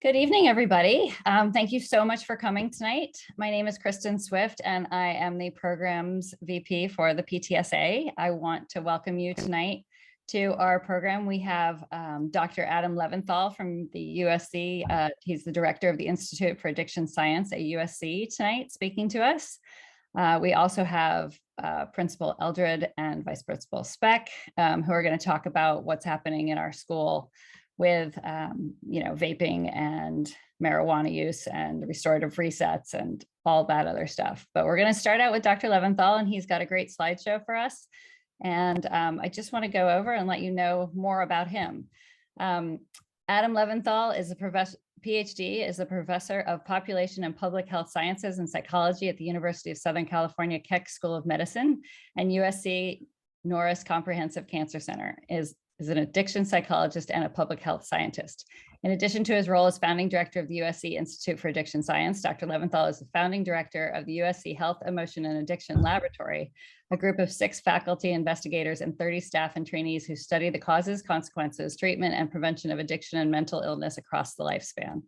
Good evening, everybody. Thank you so much for coming tonight. My name is Kristen Swift, and I am the Programs VP for the PTSA. I want to welcome you tonight to our program. We have Dr. Adam Leventhal from the USC. He's the director of the Institute for Addiction Science at USC tonight speaking to us. We also have Principal Eldred and Vice Principal Speck, who are going to talk about what's happening in our school with vaping and marijuana use and restorative resets and all that other stuff. But we're going to start out with Dr. Leventhal, and he's got a great slideshow for us. And I just want to go over and let you know more about him. Adam Leventhal is a PhD, is a professor of population and public health sciences and psychology at the University of Southern California Keck School of Medicine and USC Norris Comprehensive Cancer Center. Is an addiction psychologist and a public health scientist. In addition to his role as founding director of the USC Institute for Addiction Science, Dr. Leventhal is the founding director of the USC Health, Emotion, and Addiction Laboratory, a group of 6 faculty investigators and 30 staff and trainees who study the causes, consequences, treatment, and prevention of addiction and mental illness across the lifespan.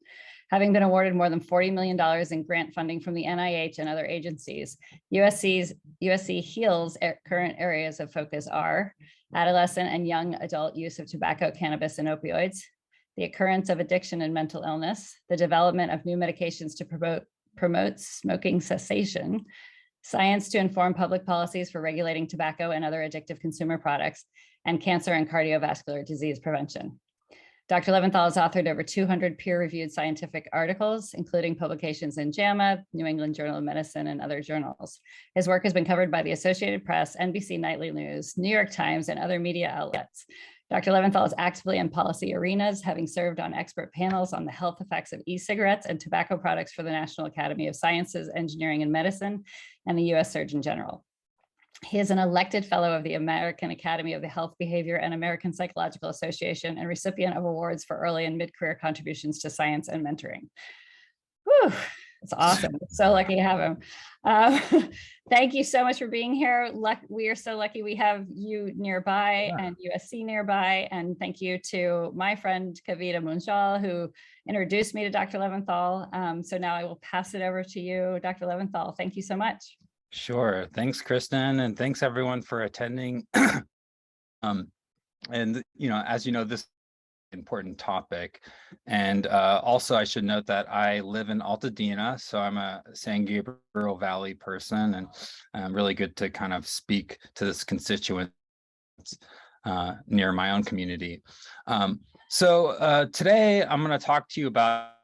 Having been awarded more than $40 million in grant funding from the NIH and other agencies, USC HEAL's current areas of focus are adolescent and young adult use of tobacco, cannabis, and opioids, the occurrence of addiction and mental illness, the development of new medications to promote smoking cessation, science to inform public policies for regulating tobacco and other addictive consumer products, and cancer and cardiovascular disease prevention. Dr. Leventhal has authored over 200 peer-reviewed scientific articles, including publications in JAMA, New England Journal of Medicine, and other journals. His work has been covered by the Associated Press, NBC Nightly News, New York Times, and other media outlets. Dr. Leventhal is actively in policy arenas, having served on expert panels on the health effects of e-cigarettes and tobacco products for the National Academy of Sciences, Engineering, and Medicine, and the U.S. Surgeon General. He is an elected fellow of the American Academy of the Health Behavior and American Psychological Association and recipient of awards for early and mid-career contributions to science and mentoring. Whew, it's awesome. So lucky to have him. Thank you so much for being here. We are so lucky we have you nearby and USC nearby. And thank you to my friend Kavita Munjal, who introduced me to Dr. Leventhal. So now I will pass it over to you, Dr. Leventhal. Thank you so much. Sure. Thanks, Kristen, and thanks everyone for attending. And as you know, this is an important topic. And also I should note that I live in Altadena, so I'm a San Gabriel Valley person, and I'm really good to kind of speak to this constituent near my own community. So today I'm going to talk to you about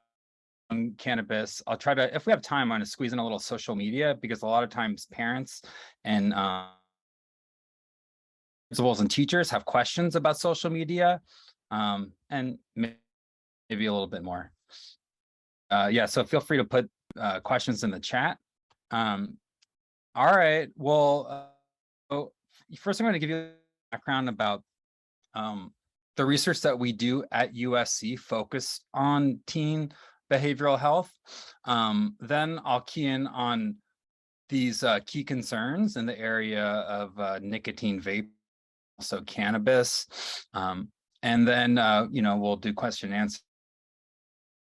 cannabis. I'll try to, if we have time, I'm going to squeeze in a little social media, because a lot of times parents and principals and teachers have questions about social media, and maybe a little bit more. So feel free to put questions in the chat. All right, well, first I'm going to give you a background about the research that we do at USC focused on teen behavioral health. Then I'll key in on these key concerns in the area of nicotine vape, also cannabis. And then, we'll do question and answer.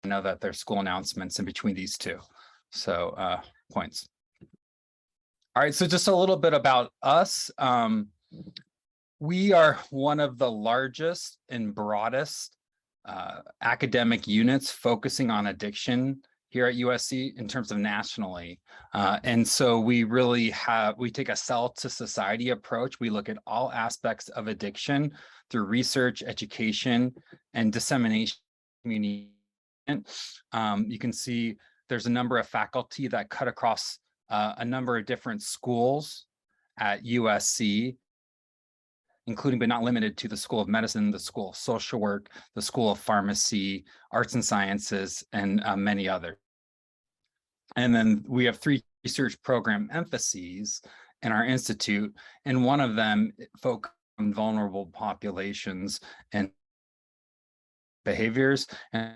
I know that there's school announcements in between these two. So points. All right, so just a little bit about us. We are one of the largest and broadest academic units focusing on addiction here at USC in terms of nationally. And so we take a cell to society approach. We look at all aspects of addiction through research, education, and dissemination community. You can see there's a number of faculty that cut across a number of different schools at USC, including but not limited to the School of Medicine, the School of Social Work, the School of Pharmacy, Arts and Sciences, and many others. And then we have 3 research program emphases in our institute, and one of them focuses on vulnerable populations and behaviors, and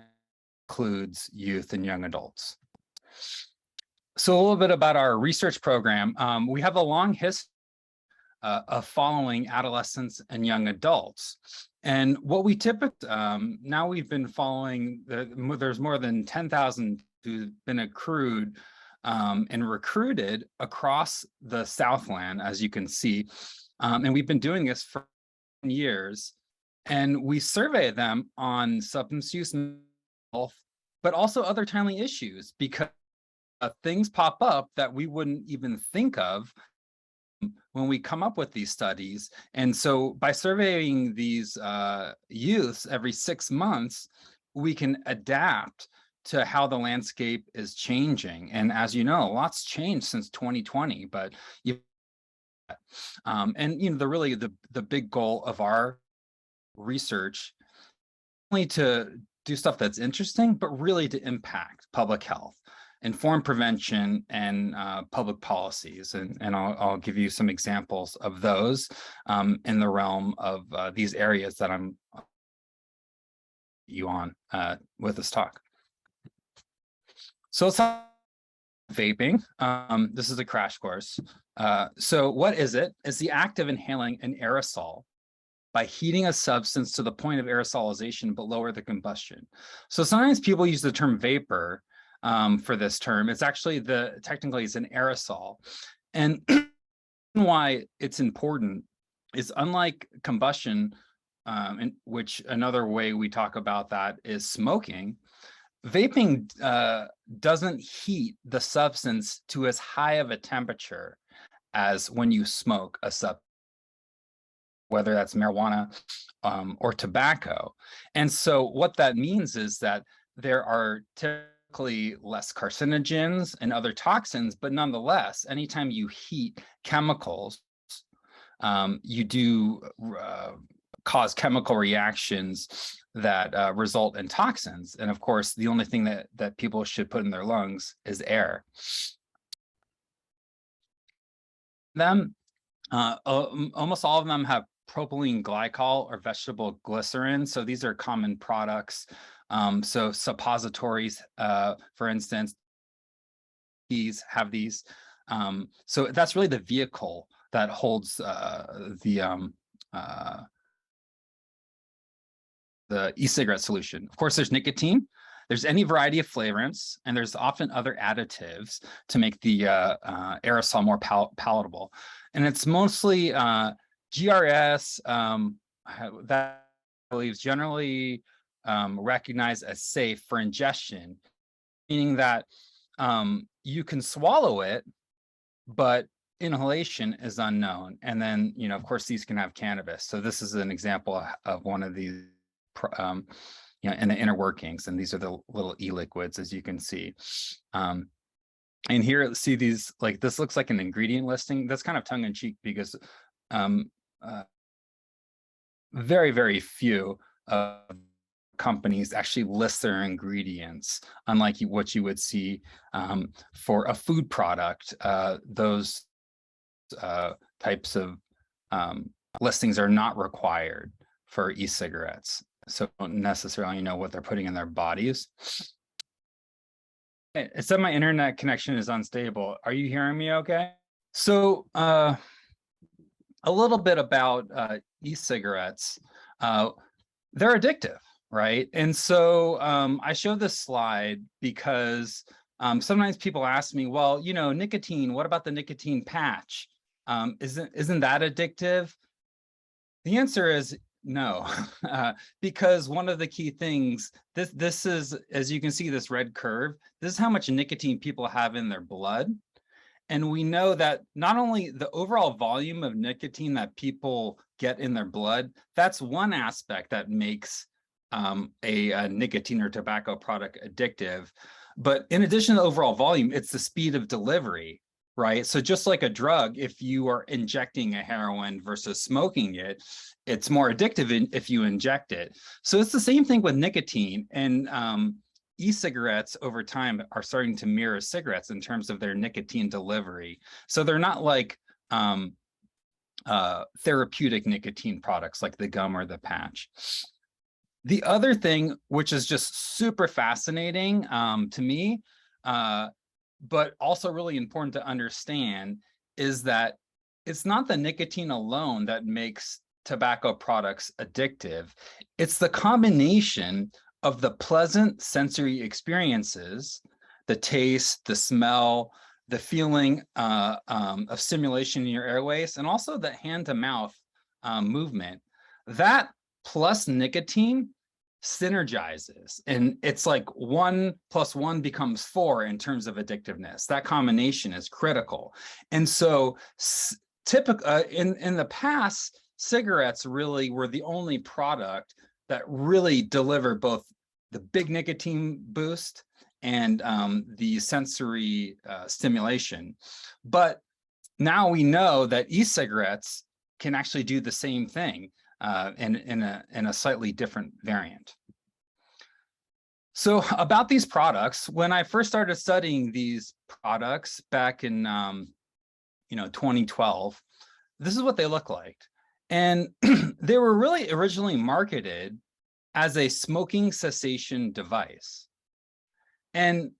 includes youth and young adults. So a little bit about our research program. We have a long history of following adolescents and young adults. And what we typically, now we've been following, there's more than 10,000 who've been accrued and recruited across the Southland, as you can see. And we've been doing this for years. And we survey them on substance use, health, but also other timely issues, because things pop up that we wouldn't even think of when we come up with these studies. And so by surveying these youths every 6 months, we can adapt to how the landscape is changing. And as you know, lots changed since 2020, but and you know, the big goal of our research, only to do stuff that's interesting, but really to impact public health, inform prevention, and public policies. And I'll give you some examples of those in the realm of these areas that I'm on with this talk. So let's talk vaping. This is a crash course. So what is it? It's the act of inhaling an aerosol by heating a substance to the point of aerosolization, but lower the combustion. So sometimes people use the term vapor for this term. It's actually technically it's an aerosol. And why it's important is, unlike combustion, in which another way we talk about that is smoking, vaping doesn't heat the substance to as high of a temperature as when you smoke a substance, whether that's marijuana or tobacco. And so what that means is that there are typically less carcinogens and other toxins, but nonetheless, anytime you heat chemicals, you do cause chemical reactions that result in toxins. And of course, the only thing that people should put in their lungs is air. Almost all of them have propylene glycol or vegetable glycerin. So these are common products. So suppositories, for instance, these have these. So that's really the vehicle that holds the e-cigarette solution. Of course, there's nicotine, there's any variety of flavorants, and there's often other additives to make the aerosol more palatable. And it's mostly GRS that I believe is generally recognized as safe for ingestion, meaning that you can swallow it, but inhalation is unknown. And then, you know, of course, these can have cannabis. So this is an example of one of these, you know, in the inner workings. And these are the little e-liquids, as you can see. And here, see these, like, this looks like an ingredient listing. That's kind of tongue in cheek, because very, very few companies actually list their ingredients, unlike what you would see for a food product. Those types of listings are not required for e-cigarettes, so don't necessarily know what they're putting in their bodies. It said my internet connection is unstable. Are you hearing me okay? So a little bit about e-cigarettes. They're addictive, right? And so I show this slide because sometimes people ask me, well, you know, nicotine, what about the nicotine patch? Isn't that addictive? The answer is no, because one of the key things, this is, as you can see, this red curve, this is how much nicotine people have in their blood. And we know that not only the overall volume of nicotine that people get in their blood, that's one aspect that makes a nicotine or tobacco product addictive. But in addition to the overall volume, it's the speed of delivery, right? So just like a drug, if you are injecting a heroin versus smoking it, it's more addictive if you inject it. So it's the same thing with nicotine. And e-cigarettes over time are starting to mirror cigarettes in terms of their nicotine delivery. So they're not like therapeutic nicotine products like the gum or the patch. The other thing, which is just super fascinating to me, but also really important to understand, is that it's not the nicotine alone that makes tobacco products addictive. It's the combination of the pleasant sensory experiences, the taste, the smell, the feeling of stimulation in your airways, and also the hand-to-mouth movement. That plus nicotine synergizes, and it's like 1 + 1 becomes 4 in terms of addictiveness. That combination is critical. And so in the past, cigarettes really were the only product that really delivered both the big nicotine boost and the sensory stimulation. But now we know that e-cigarettes can actually do the same thing in a slightly different variant. So about these products, when I first started studying these products back in 2012, this is what they look like. And they were really originally marketed as a smoking cessation device. And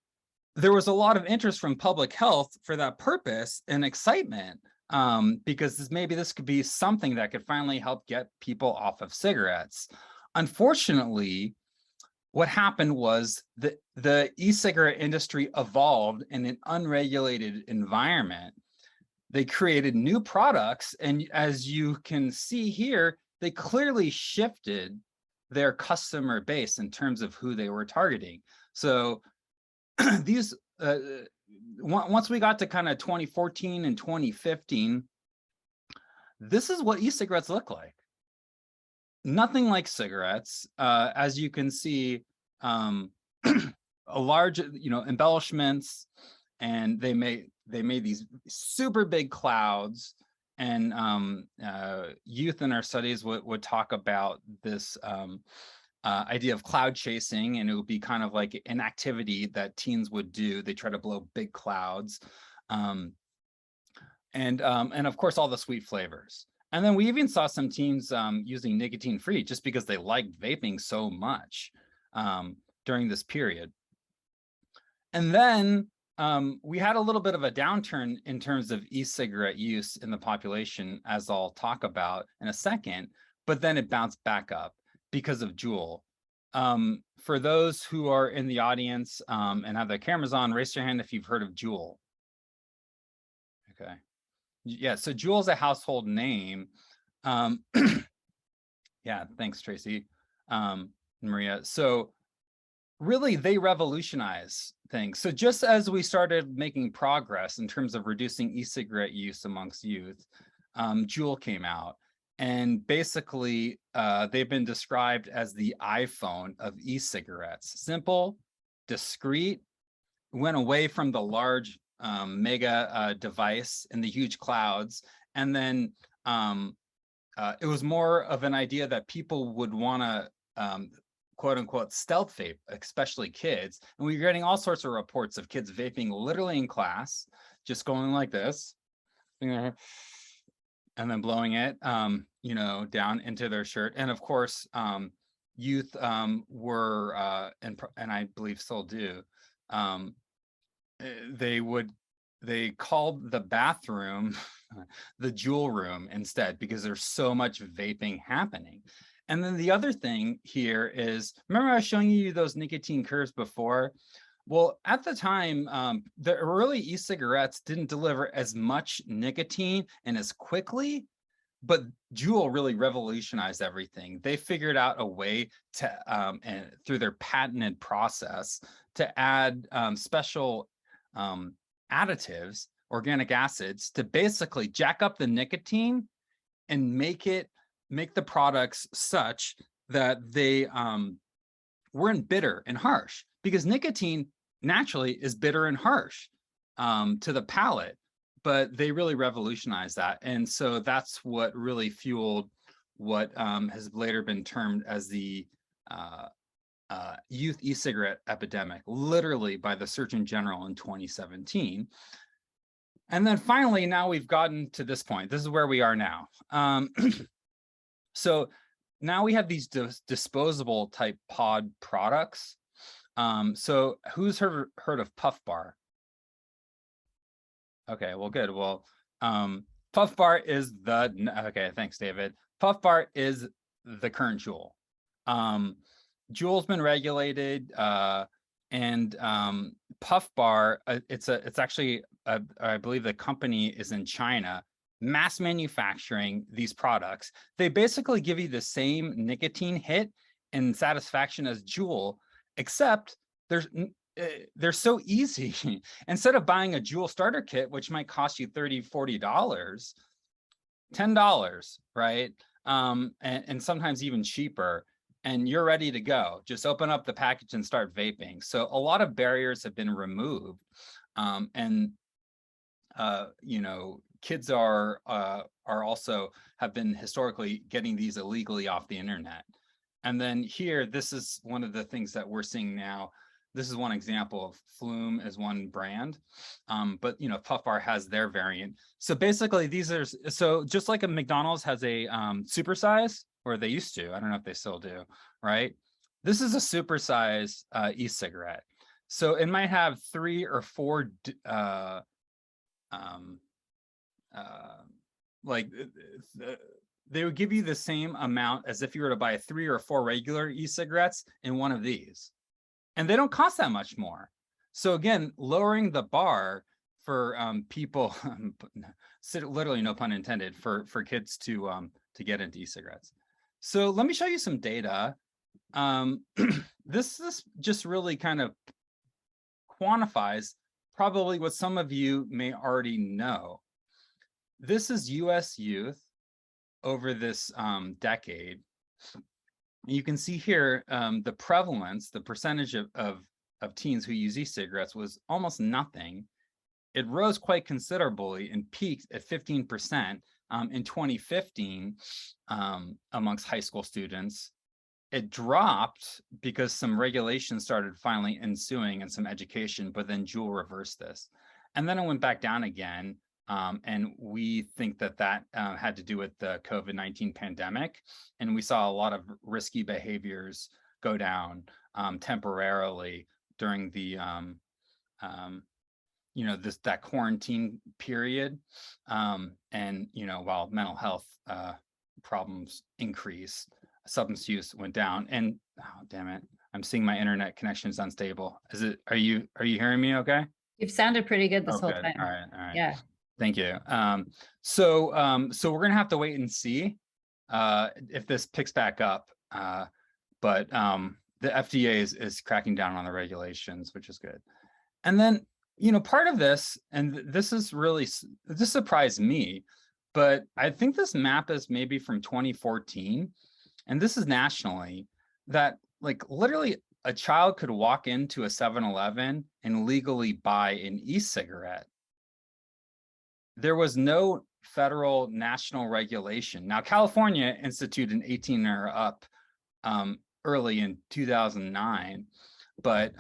there was a lot of interest from public health for that purpose and excitement, because maybe this could be something that could finally help get people off of cigarettes. Unfortunately, what happened was that the e-cigarette industry evolved in an unregulated environment. They created new products, and as you can see here, they clearly shifted their customer base in terms of who they were targeting. So these once we got to kind of 2014 and 2015, this is what e-cigarettes look like. Nothing like cigarettes. As you can see, a large, embellishments, and they made these super big clouds. And youth in our studies would talk about this idea of cloud chasing, and it would be kind of like an activity that teens would do. They try to blow big clouds, and of course all the sweet flavors. And then we even saw some teens using nicotine free just because they liked vaping so much during this period. And then we had a little bit of a downturn in terms of e-cigarette use in the population, as I'll talk about in a second, but then it bounced back up because of Juul. For those who are in the audience and have their cameras on, raise your hand if you've heard of Juul. Okay. Yeah, so Juul is a household name. Yeah, thanks, Tracy, Maria. So really, they revolutionize things. So just as we started making progress in terms of reducing e-cigarette use amongst youth, Juul came out. And basically, they've been described as the iPhone of e-cigarettes. Simple, discreet, went away from the large mega device and the huge clouds. And then it was more of an idea that people would want to quote unquote stealth vape, especially kids. And we were getting all sorts of reports of kids vaping literally in class, just going like this, and then blowing it, down into their shirt. And of course, youth were, and I believe still do, they called the bathroom the Juul room instead, because there's so much vaping happening. And then the other thing here is, remember I was showing you those nicotine curves before? Well, at the time, the early e-cigarettes didn't deliver as much nicotine and as quickly, but Juul really revolutionized everything. They figured out a way to, and through their patented process, to add special additives, organic acids, to basically jack up the nicotine and make the products such that they weren't bitter and harsh, because nicotine naturally is bitter and harsh to the palate, but they really revolutionized that. And so that's what really fueled what has later been termed as the youth e-cigarette epidemic, literally by the Surgeon General in 2017. And then finally, now we've gotten to this point. This is where we are now. So now we have these disposable type pod products. So who's heard of Puff Bar? Okay, well, good. Well, Puff Bar is okay, thanks, David. Puff Bar is the current Juul. Juul's been regulated, and Puff Bar, it's actually, I believe the company is in China, mass manufacturing these products. They basically give you the same nicotine hit and satisfaction as Juul, except they're so easy. Instead of buying a Juul starter kit, which might cost you $30, $40, $10, right? And sometimes even cheaper, and you're ready to go. Just open up the package and start vaping. So a lot of barriers have been removed. And you know, kids are also have been historically getting these illegally off the internet. And then here, this is one of the things that we're seeing now. This is one example of Flume as one brand, but you know, Puff Bar has their variant. So basically, these are, so just like a McDonald's has a supersize, or they used to, I don't know if they still do, right? This is a supersize e-cigarette. So it might have 3 or 4 like they would give you the same amount as if you were to buy 3 or 4 regular e-cigarettes in one of these. And they don't cost that much more. So again, lowering the bar for people, literally no pun intended, for kids to get into e-cigarettes. So let me show you some data. This just really kind of quantifies probably what some of you may already know. This is US youth over this decade. You can see here the prevalence, the percentage of teens who use e-cigarettes was almost nothing. It rose quite considerably and peaked at 15% in 2015 amongst high school students. It dropped because some regulations started finally ensuing and some education, but then Juul reversed this. And then it went back down again. And we think that had to do with the COVID-19 pandemic. And we saw a lot of risky behaviors go down temporarily during the, you know, that quarantine period. And, you know, while mental health problems increased, substance use went down. And oh, damn it, I'm seeing my internet connection is unstable. Are you hearing me okay? You've sounded pretty good this whole good. time. All right. Yeah. Thank you. So we're gonna have to wait and see if this picks back up. But the FDA is cracking down on the regulations, which is good. And then, you know, part of this, and this surprised me, but I think this map is maybe from 2014, and this is nationally, that like literally a child could walk into a 7-Eleven and legally buy an e-cigarette. There was no federal national regulation. Now, California instituted an 18 or up early in 2009, but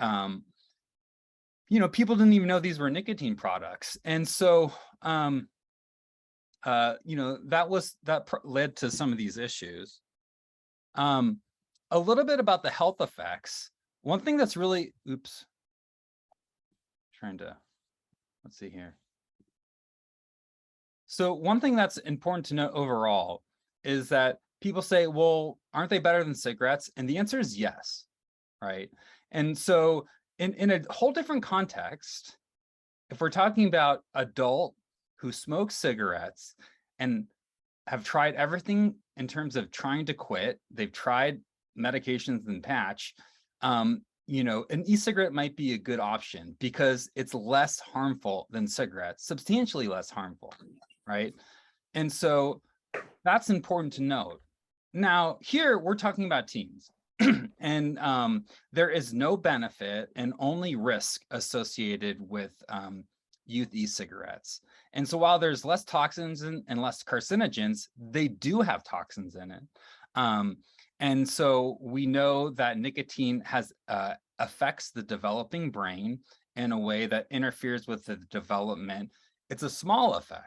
you know, people didn't even know these were nicotine products. And so, you know, that led to some of these issues. A little bit about the health effects. One thing that's really, let's see here. So one thing that's important to know overall is that people say, well, aren't they better than cigarettes? And the answer is yes, right? And so in a whole different context, if we're talking about adult who smoke cigarettes and have tried everything in terms of trying to quit, they've tried medications and patch, you know, an e-cigarette might be a good option because it's less harmful than cigarettes, substantially less harmful, right? And so that's important to note. Now, here we're talking about teens. And there is no benefit and only risk associated with youth e-cigarettes. And so while there's less toxins and less carcinogens, they do have toxins in it. And so we know that nicotine has affects the developing brain in a way that interferes with the development. It's a small effect.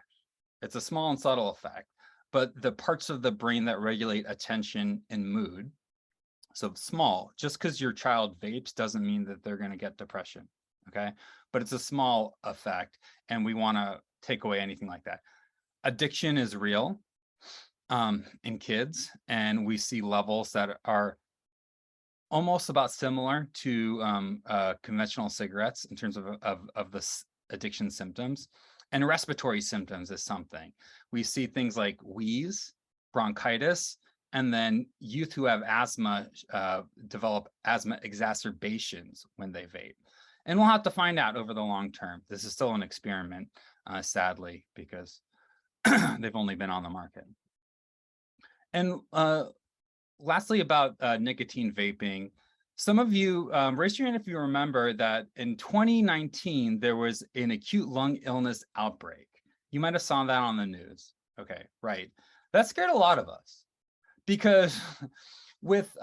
It's a small and subtle effect, but the parts of the brain that regulate attention and mood, so small, just because your child vapes doesn't mean that they're going to get depression, okay? But it's a small effect, and we want to take away anything like that. addiction is real in kids, and we see levels that are almost about similar to conventional cigarettes in terms of the addiction symptoms. And respiratory symptoms is something. We see things like wheeze, bronchitis, and then youth who have asthma develop asthma exacerbations when they vape. And we'll have to find out over the long term. This is still an experiment, sadly, because they've only been on the market. And lastly, about nicotine vaping, some of you, raise your hand if you remember that in 2019, there was an acute lung illness outbreak. You might have saw that on the news. Okay, right. That scared a lot of us because with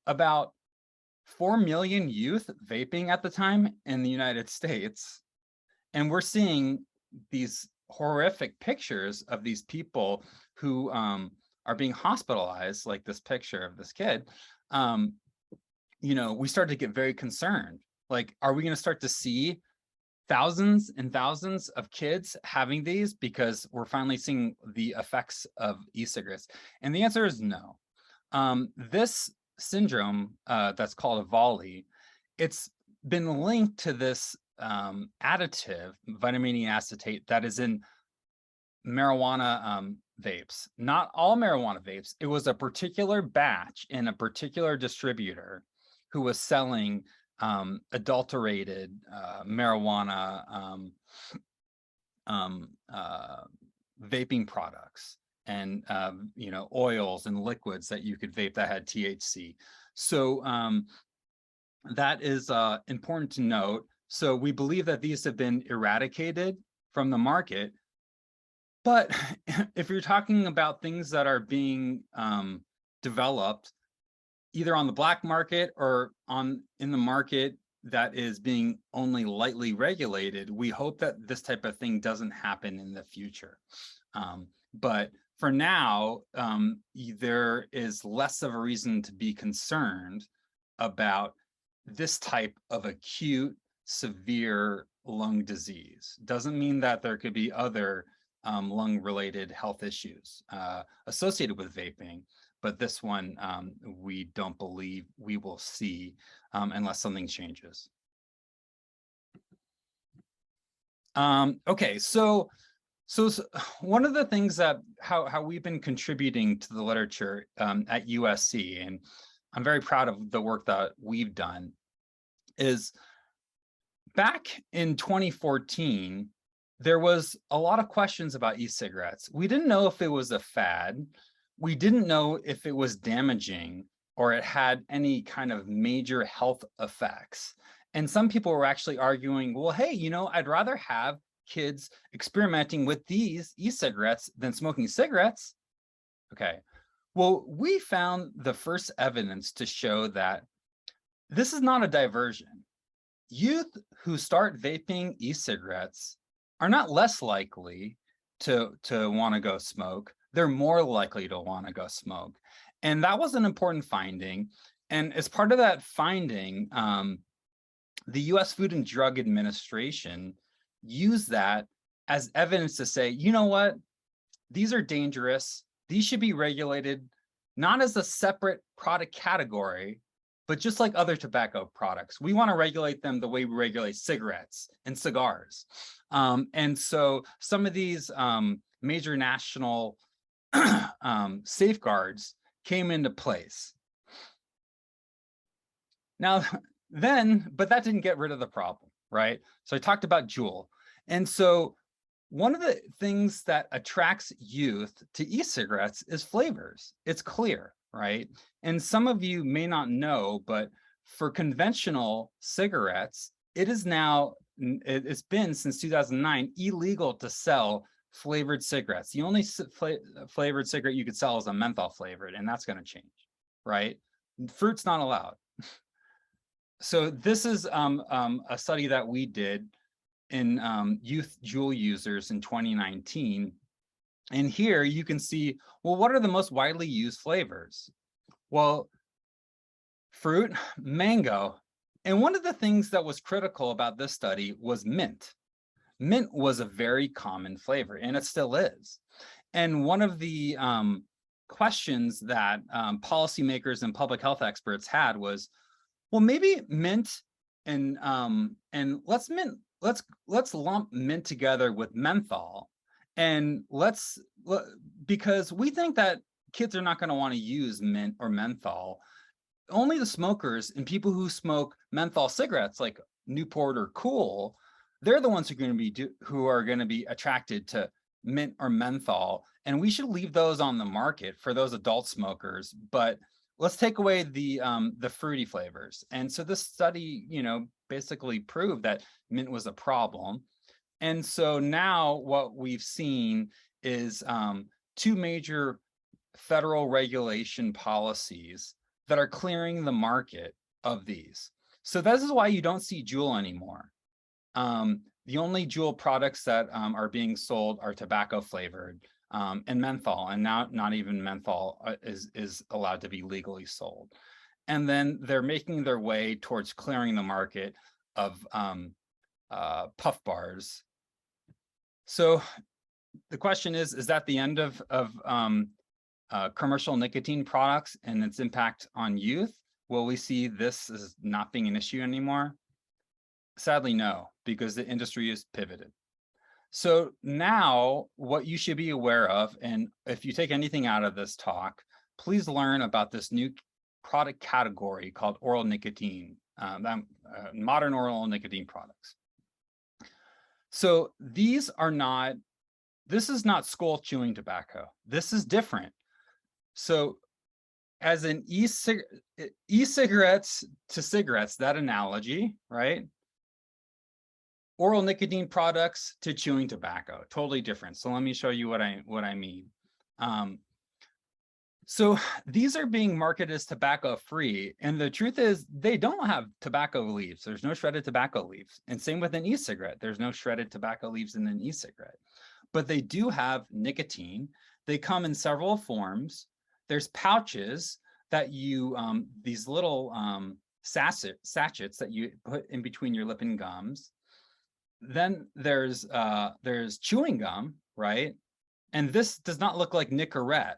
about 4 million youth vaping at the time in the United States, and we're seeing these horrific pictures of these people who are being hospitalized, like this picture of this kid, you know, we started to get very concerned. Like, are we going to start to see thousands and thousands of kids having these because we're finally seeing the effects of e-cigarettes? And the answer is no. This syndrome that's called a volley, it's been linked to this additive, vitamin E acetate, that is in marijuana vapes. Not all marijuana vapes. It was a particular batch in a particular distributor who was selling adulterated marijuana vaping products and you know, oils and liquids that you could vape that had THC. So that is important to note. So we believe that these have been eradicated from the market. But if you're talking about things that are being developed either on the black market or in the market that is being only lightly regulated, we hope that this type of thing doesn't happen in the future. But for now, there is less of a reason to be concerned about this type of acute, severe lung disease. Doesn't mean that there could be other lung-related health issues associated with vaping, but this one we don't believe we will see unless something changes. Okay, so one of the things that how we've been contributing to the literature at USC, and I'm very proud of the work that we've done, is back in 2014, there was a lot of questions about e-cigarettes. We didn't know if it was a fad. We didn't know if it was damaging or it had any kind of major health effects. And some people were actually arguing, well, hey, you know, I'd rather have kids experimenting with these e-cigarettes than smoking cigarettes. Okay, well, we found the first evidence to show that this is not a diversion. Youth who start vaping e-cigarettes are not less likely to want to go smoke. They're more likely to want to go smoke. And that was an important finding. And as part of that finding, the US Food and Drug Administration used that as evidence to say, you know what, these are dangerous. These should be regulated, not as a separate product category, but just like other tobacco products. We want to regulate them the way we regulate cigarettes and cigars. And so some of these major national safeguards came into place. Now, but that didn't get rid of the problem, right? So I talked about Juul. And so one of the things that attracts youth to e-cigarettes is flavors. It's clear, right? And some of you may not know, but for conventional cigarettes, it is now, it's been since 2009, illegal to sell flavored cigarettes. The only flavored cigarette you could sell is a menthol flavored, and that's going to change, right? Fruit's not allowed. So this is a study that we did in youth Juul users in 2019. And here you can see, well, what are the most widely used flavors? Well, fruit, mango. And one of the things that was critical about this study was mint. mint was a very common flavor, and it still is. And one of the questions that policymakers and public health experts had was, well, maybe mint and let's lump mint together with menthol, and because we think that kids are not going to want to use mint or menthol. Only the smokers and people who smoke menthol cigarettes like Newport or Cool, they're the ones who are going to be attracted to mint or menthol, and we should leave those on the market for those adult smokers. But let's take away the fruity flavors. And so this study, basically proved that mint was a problem. And so now what we've seen is two major federal regulation policies that are clearing the market of these. So this is why you don't see Juul anymore. The only Juul products that are being sold are tobacco flavored and menthol, and now not even menthol is allowed to be legally sold. And then they're making their way towards clearing the market of puff bars. So the question is that the end of commercial nicotine products and its impact on youth? Will we see this as not being an issue anymore? Sadly, no, because the industry is pivoted. So now what you should be aware of, and if you take anything out of this talk, please learn about this new product category called oral nicotine, modern oral nicotine products. So this is not skull chewing tobacco. This is different. So as an e-cigarettes to cigarettes, that analogy, right? Oral nicotine products to chewing tobacco, totally different. So let me show you what I mean. So these are being marketed as tobacco free, and the truth is they don't have tobacco leaves. There's no shredded tobacco leaves. And same with an e-cigarette. There's no shredded tobacco leaves in an e-cigarette. But they do have nicotine. They come in several forms. There's pouches that you, these little sachets that you put in between your lip and gums. Then there's chewing gum, right? And this does not look like Nicorette,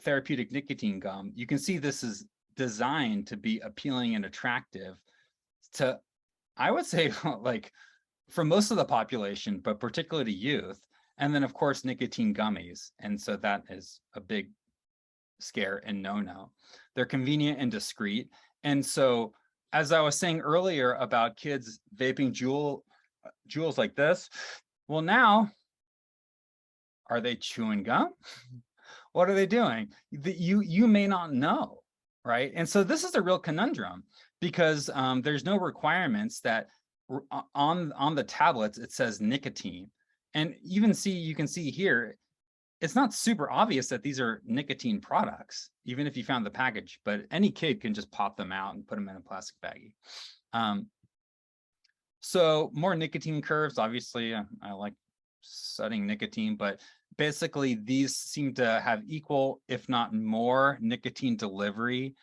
therapeutic nicotine gum. You can see this is designed to be appealing and attractive to, I would say, like for most of the population, but particularly youth. And then of course, nicotine gummies. And so that is a big scare and no-no. They're convenient and discreet. And so as I was saying earlier about kids vaping Juuls like this, well, now, are they chewing gum? What are they doing? You may not know, right? And so this is a real conundrum because there's no requirements that on the tablets, it says nicotine. And you can see here, it's not super obvious that these are nicotine products, even if you found the package, but any kid can just pop them out and put them in a plastic baggie. So more nicotine curves, obviously, I like studying nicotine, but basically these seem to have equal, if not more, nicotine delivery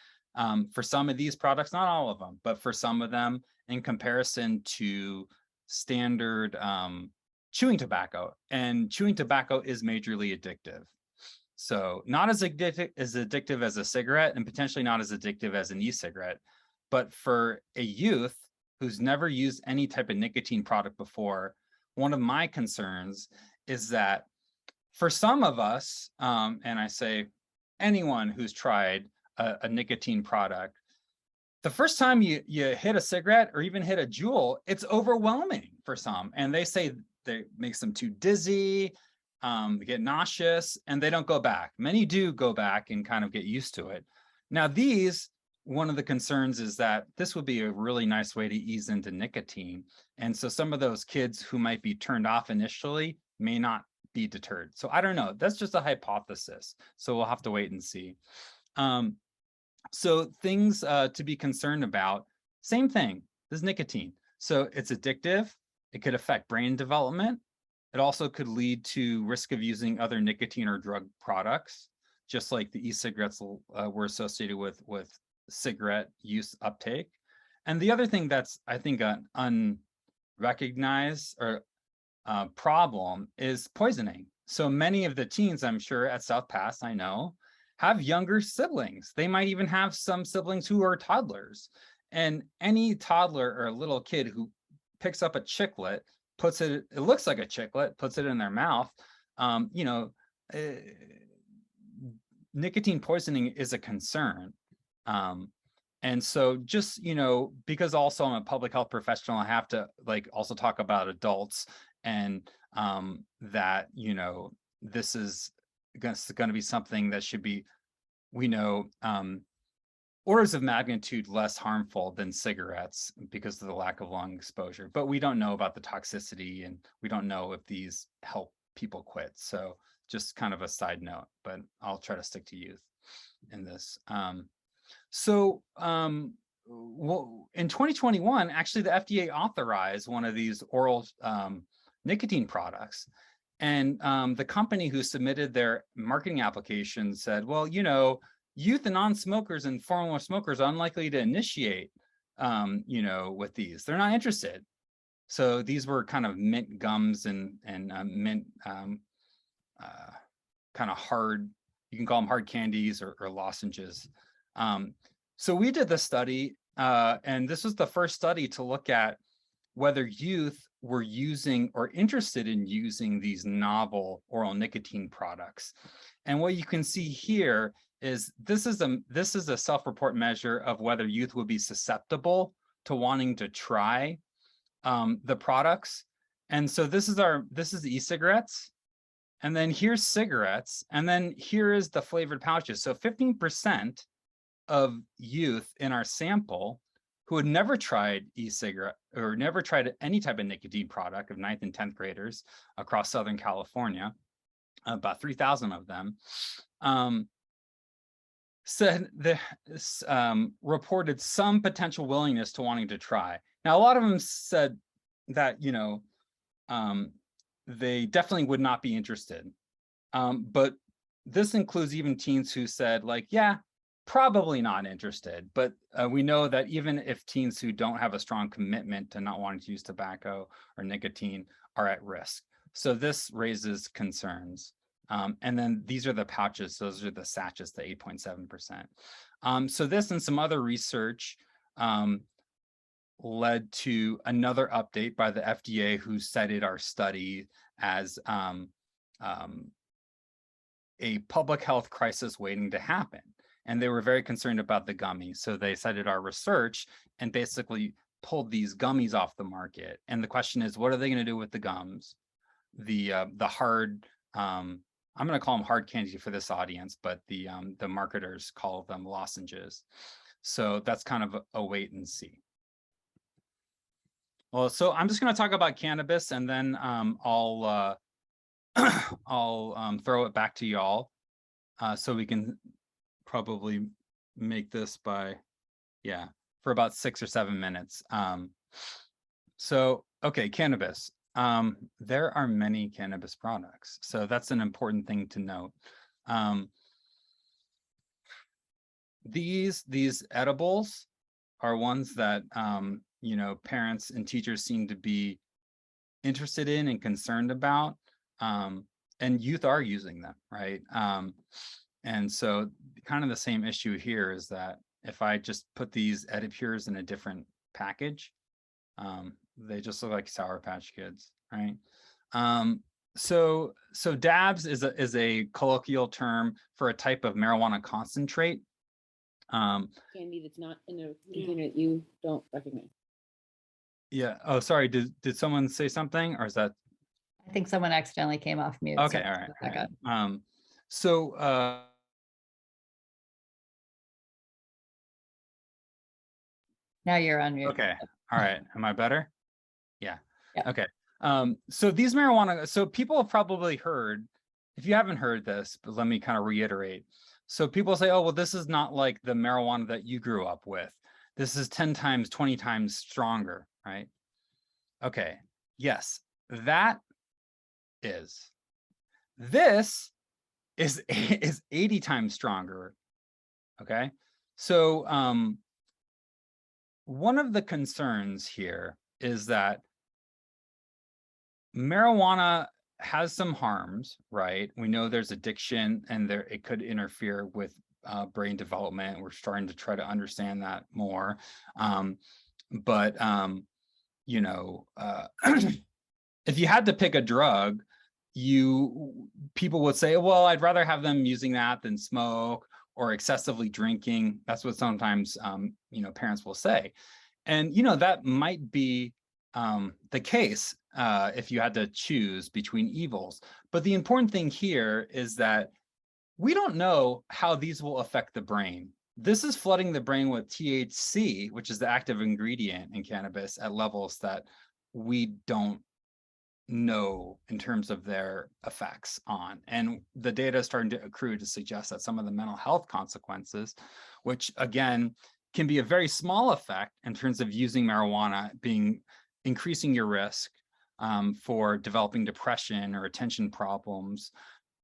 for some of these products, not all of them, but for some of them in comparison to standard chewing tobacco. And chewing tobacco is majorly addictive. So not as addictive as a cigarette and potentially not as addictive as an e-cigarette. But for a youth who's never used any type of nicotine product before, one of my concerns is that for some of us, and I say anyone who's tried a nicotine product, the first time you hit a cigarette or even hit a Juul, it's overwhelming for some. And they say it makes them too dizzy, they get nauseous, and they don't go back. Many do go back and kind of get used to it. Now one of the concerns is that this would be a really nice way to ease into nicotine. And so some of those kids who might be turned off initially may not be deterred. So I don't know, that's just a hypothesis. So we'll have to wait and see. So things to be concerned about, same thing, this is nicotine. So it's addictive, it could affect brain development. It also could lead to risk of using other nicotine or drug products, just like the e-cigarettes were associated with cigarette use uptake. And the other thing that's, I think, recognize or problem is poisoning. So many of the teens, I'm sure at South Pass, I know, have younger siblings. They might even have some siblings who are toddlers. And any toddler or little kid who picks up a chiclet, puts it, it looks like a chiclet, puts it in their mouth, you know, nicotine poisoning is a concern. And so just, you know, because also I'm a public health professional, I have to like also talk about adults and that, you know, this is going to be something that should be, we know, orders of magnitude less harmful than cigarettes because of the lack of lung exposure, but we don't know about the toxicity and we don't know if these help people quit. So just kind of a side note, but I'll try to stick to youth in this. Well, in 2021, actually the FDA authorized one of these oral nicotine products. And the company who submitted their marketing application said, well, you know, youth and non-smokers and former smokers are unlikely to initiate, you know, with these. They're not interested. So these were kind of mint gums and mint kind of hard, you can call them hard candies or lozenges. So we did the study, and this was the first study to look at whether youth were using or interested in using these novel oral nicotine products. And what you can see here is this is a self-report measure of whether youth would be susceptible to wanting to try the products. And so this is e-cigarettes, and then here's cigarettes, and then here is the flavored pouches. So 15% of youth in our sample who had never tried e-cigarette or never tried any type of nicotine product of 9th and 10th graders across Southern California, about 3,000 of them, said reported some potential willingness to wanting to try. Now, a lot of them said that, you know, they definitely would not be interested. But this includes even teens who said like, yeah, probably not interested. But we know that even if teens who don't have a strong commitment to not wanting to use tobacco or nicotine are at risk. So this raises concerns. And then these are the pouches. Those are the sachets, the 8.7%. So this and some other research led to another update by the FDA, who cited our study as a public health crisis waiting to happen. And they were very concerned about the gummies. So they cited our research and basically pulled these gummies off the market. And the question is, what are they going to do with the gums? The hard, I'm going to call them hard candy for this audience, but the marketers call them lozenges. So that's kind of a wait and see. Well, so I'm just going to talk about cannabis, and then I'll throw it back to y'all, so we can probably make this by, yeah, for about 6 or 7 minutes. So, okay, cannabis. There are many cannabis products, so that's an important thing to note. These edibles are ones that you know, parents and teachers seem to be interested in and concerned about, and youth are using them, right? And so kind of the same issue here is that if I just put these Edipures in a different package, they just look like Sour Patch Kids, right? So dabs is a colloquial term for a type of marijuana concentrate. Candy that's not in a container that you don't recognize. Yeah. Oh, sorry. Did someone say something, or is that? I think someone accidentally came off mute. Okay. All right. All right. So now you're on mute. Okay. All right. Am I better? Yeah. Yeah. Okay. So these marijuana, so people have probably heard, if you haven't heard this, but let me kind of reiterate. So people say, oh, well, this is not like the marijuana that you grew up with. This is 10 times, 20 times stronger, right? Okay. Yes, that is. This is 80 times stronger. Okay. So one of the concerns here is that marijuana has some harms, right? We know there's addiction and it could interfere with brain development. We're starting to try to understand that more. You know, if you had to pick a drug, people would say, well, I'd rather have them using that than smoke or excessively drinking. That's what sometimes, you know, parents will say. And, you know, that might be the case if you had to choose between evils. But the important thing here is that we don't know how these will affect the brain. This is flooding the brain with THC, which is the active ingredient in cannabis, at levels that we don't know in terms of their effects on. And the data is starting to accrue to suggest that some of the mental health consequences, which again, can be a very small effect in terms of using marijuana, increasing your risk for developing depression or attention problems.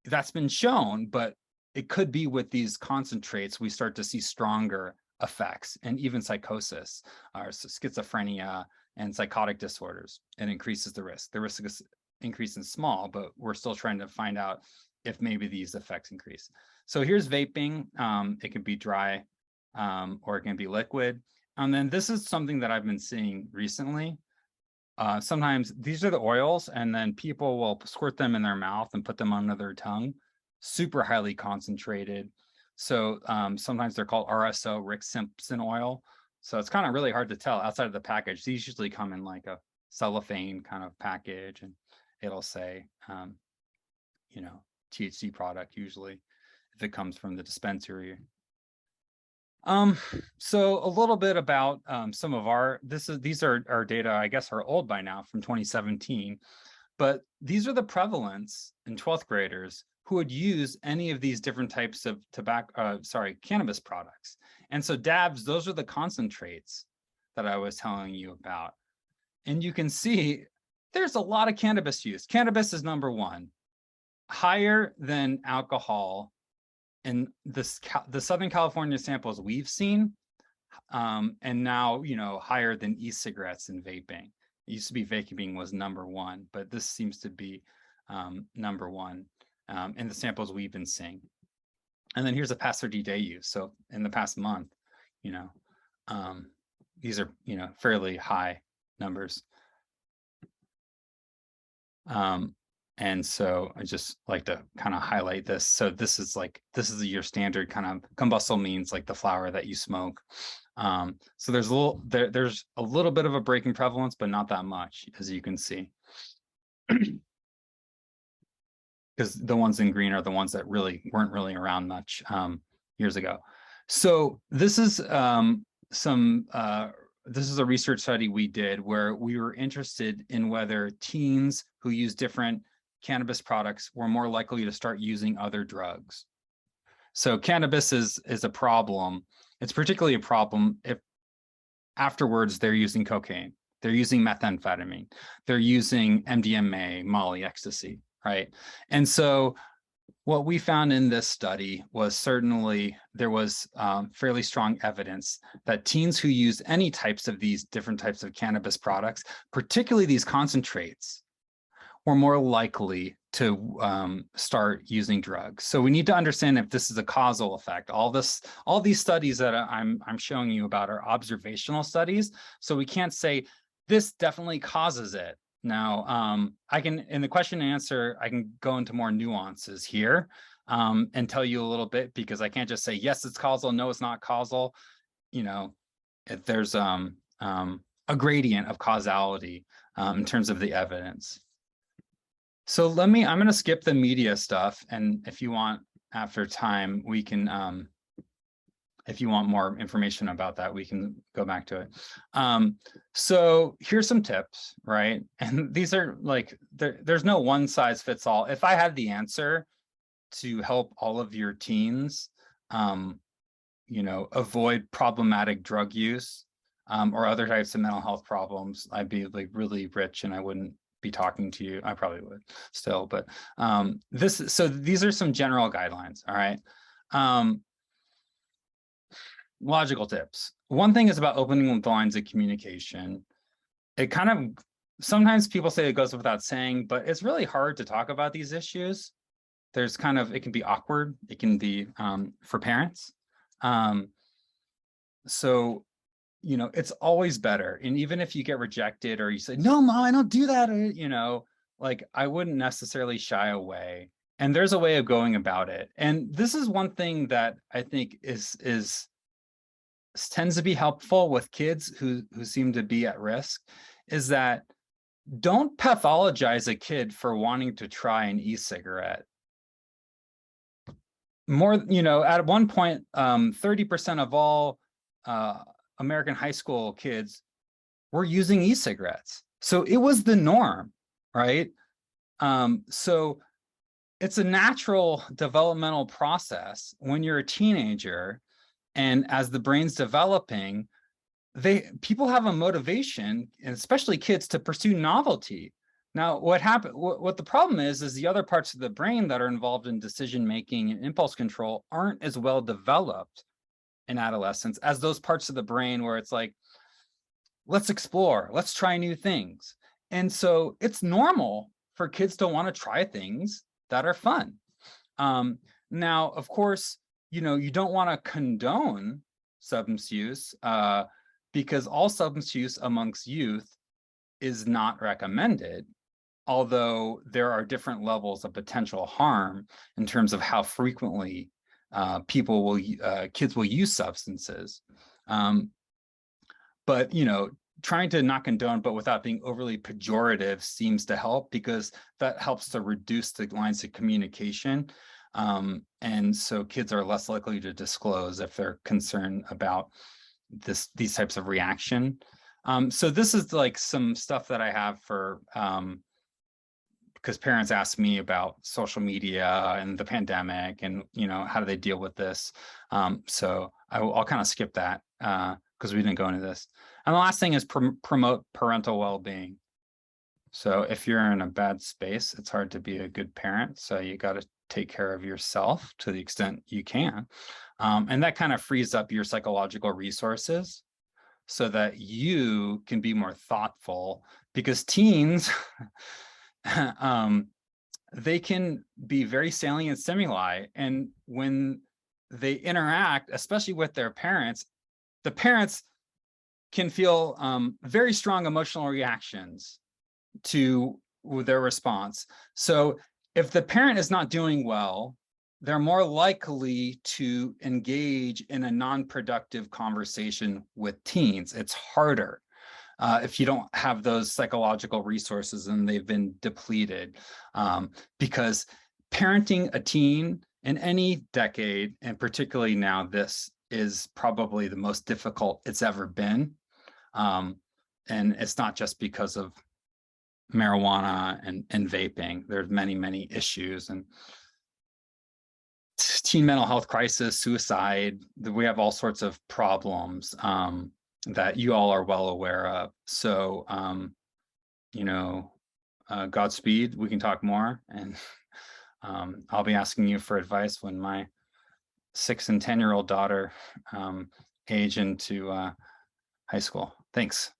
That's been shown, but it could be with these concentrates, we start to see stronger effects, and even psychosis or schizophrenia and psychotic disorders. It increases the risk. The risk is increasing small, but we're still trying to find out if maybe these effects increase. So here's vaping. It can be dry or it can be liquid. And then this is something that I've been seeing recently. Sometimes these are the oils, and then people will squirt them in their mouth and put them under their tongue, super highly concentrated. So sometimes they're called RSO, Rick Simpson oil. So it's kind of really hard to tell outside of the package. These usually come in like a cellophane kind of package, and it'll say, you know, THC product usually if it comes from the dispensary. So a little bit about some of these are our data, I guess are old by now, from 2017, but these are the prevalence in 12th graders who would use any of these different types of cannabis products. And so dabs, those are the concentrates that I was telling you about. And you can see there's a lot of cannabis use. Cannabis is number one, higher than alcohol in the Southern California samples we've seen, and now, you know, higher than e-cigarettes and vaping. It used to be vaping was number one, but this seems to be number one in the samples we've been seeing. And then here's a past 30-day use. So in the past month, you know, these are, you know, fairly high numbers. And so I just like to kind of highlight this. So this is your standard kind of combustible means, like the flower that you smoke. So there's a little bit of a breaking prevalence, but not that much, as you can see. Because the ones in green are the ones that weren't really around much years ago. So this is this is a research study we did where we were interested in whether teens who use different cannabis products were more likely to start using other drugs. So cannabis is a problem. It's particularly a problem if afterwards they're using cocaine, they're using methamphetamine, they're using MDMA, Molly, ecstasy, right? And so what we found in this study was certainly there was fairly strong evidence that teens who use any types of these different types of cannabis products, particularly these concentrates, were more likely to start using drugs. So we need to understand if this is a causal effect. All these studies that I'm showing you about are observational studies. So we can't say this definitely causes it. Now, I can, in the question and answer, I can go into more nuances here and tell you a little bit, because I can't just say, yes, it's causal, no, it's not causal. You know, if there's a gradient of causality in terms of the evidence. So I'm going to skip the media stuff. And if you want, after time, we can, if you want more information about that, we can go back to it. So here's some tips, right? And these are like, there's no one size fits all. If I had the answer to help all of your teens, you know, avoid problematic drug use or other types of mental health problems, I'd be like really rich and I wouldn't be talking to you. I probably would still, but so these are some general guidelines, all right? Logical tips. One thing is about opening the lines of communication. It kind of sometimes people say it goes without saying, but it's really hard to talk about these issues. There's kind of, it can be awkward. It can be for parents. So, you know, it's always better. And even if you get rejected or you say, no, Mom, I don't do that, or, you know, like I wouldn't necessarily shy away. And there's a way of going about it. And this is one thing that I think tends to be helpful with kids who seem to be at risk, is that don't pathologize a kid for wanting to try an e-cigarette. More, you know, at one point, 30% of all American high school kids were using e-cigarettes. So it was the norm, right? So it's a natural developmental process when you're a teenager, and as the brain's developing, people have a motivation, and especially kids, to pursue novelty. Now, what the problem is the other parts of the brain that are involved in decision making and impulse control aren't as well developed in adolescence as those parts of the brain where it's like, let's explore, let's try new things. And so it's normal for kids to want to try things that are fun. Now, of course, you know, you don't want to condone substance use because all substance use amongst youth is not recommended, although there are different levels of potential harm in terms of how frequently kids will use substances. But, you know, trying to not condone, but without being overly pejorative, seems to help, because that helps to reduce the lines of communication. And so kids are less likely to disclose if they're concerned about these types of reaction. So this is like some stuff that I have for, because parents ask me about social media and the pandemic and, you know, how do they deal with this? So I'll kind of skip that because we didn't go into this. And the last thing is promote parental well-being. So if you're in a bad space, it's hard to be a good parent. So you got to take care of yourself to the extent you can. And that kind of frees up your psychological resources so that you can be more thoughtful, because teens, they can be very salient stimuli. And when they interact, especially with their parents, the parents can feel very strong emotional reactions to their response. So if the parent is not doing well, they're more likely to engage in a non-productive conversation with teens. It's harder if you don't have those psychological resources and they've been depleted, because parenting a teen in any decade, and particularly now, this is probably the most difficult it's ever been. And it's not just because of marijuana and vaping. There's many, many issues, and teen mental health crisis, suicide. We have all sorts of problems that you all are well aware of. So, you know, Godspeed. We can talk more, and I'll be asking you for advice when my 6 and 10-year-old daughter age into high school. Thanks.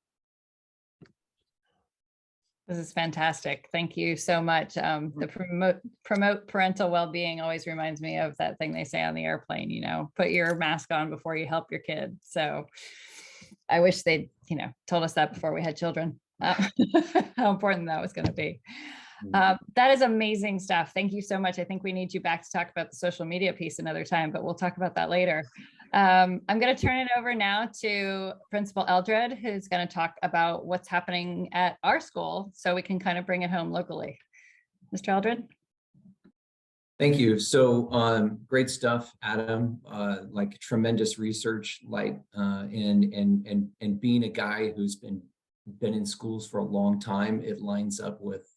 This is fantastic. Thank you so much. The promote parental well-being always reminds me of that thing they say on the airplane, you know, put your mask on before you help your kid. So I wish they'd, you know, told us that before we had children, how important that was going to be. That is amazing stuff. Thank you so much. I think we need you back to talk about the social media piece another time, but we'll talk about that later. I'm going to turn it over now to Principal Eldred, who's going to talk about what's happening at our school so we can kind of bring it home locally. Mr. Eldred? Thank you. So great stuff, Adam. Like tremendous research, like and being a guy who's been in schools for a long time, it lines up with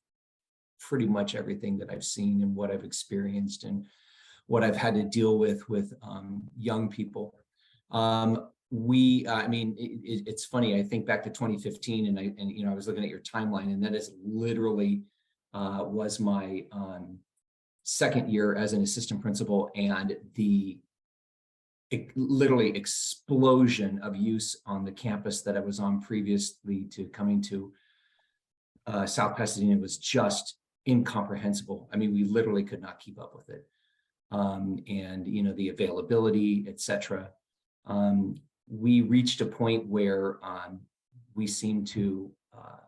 pretty much everything that I've seen and what I've experienced and what I've had to deal with young people. I mean, it's funny. I think back to 2015, and you know, I was looking at your timeline, and that is literally was my second year as an assistant principal, and the literally explosion of use on the campus that I was on previously to coming to South Pasadena was just incomprehensible. I mean, we literally could not keep up with it. And, you know, the availability, et cetera. We reached a point where we seemed to,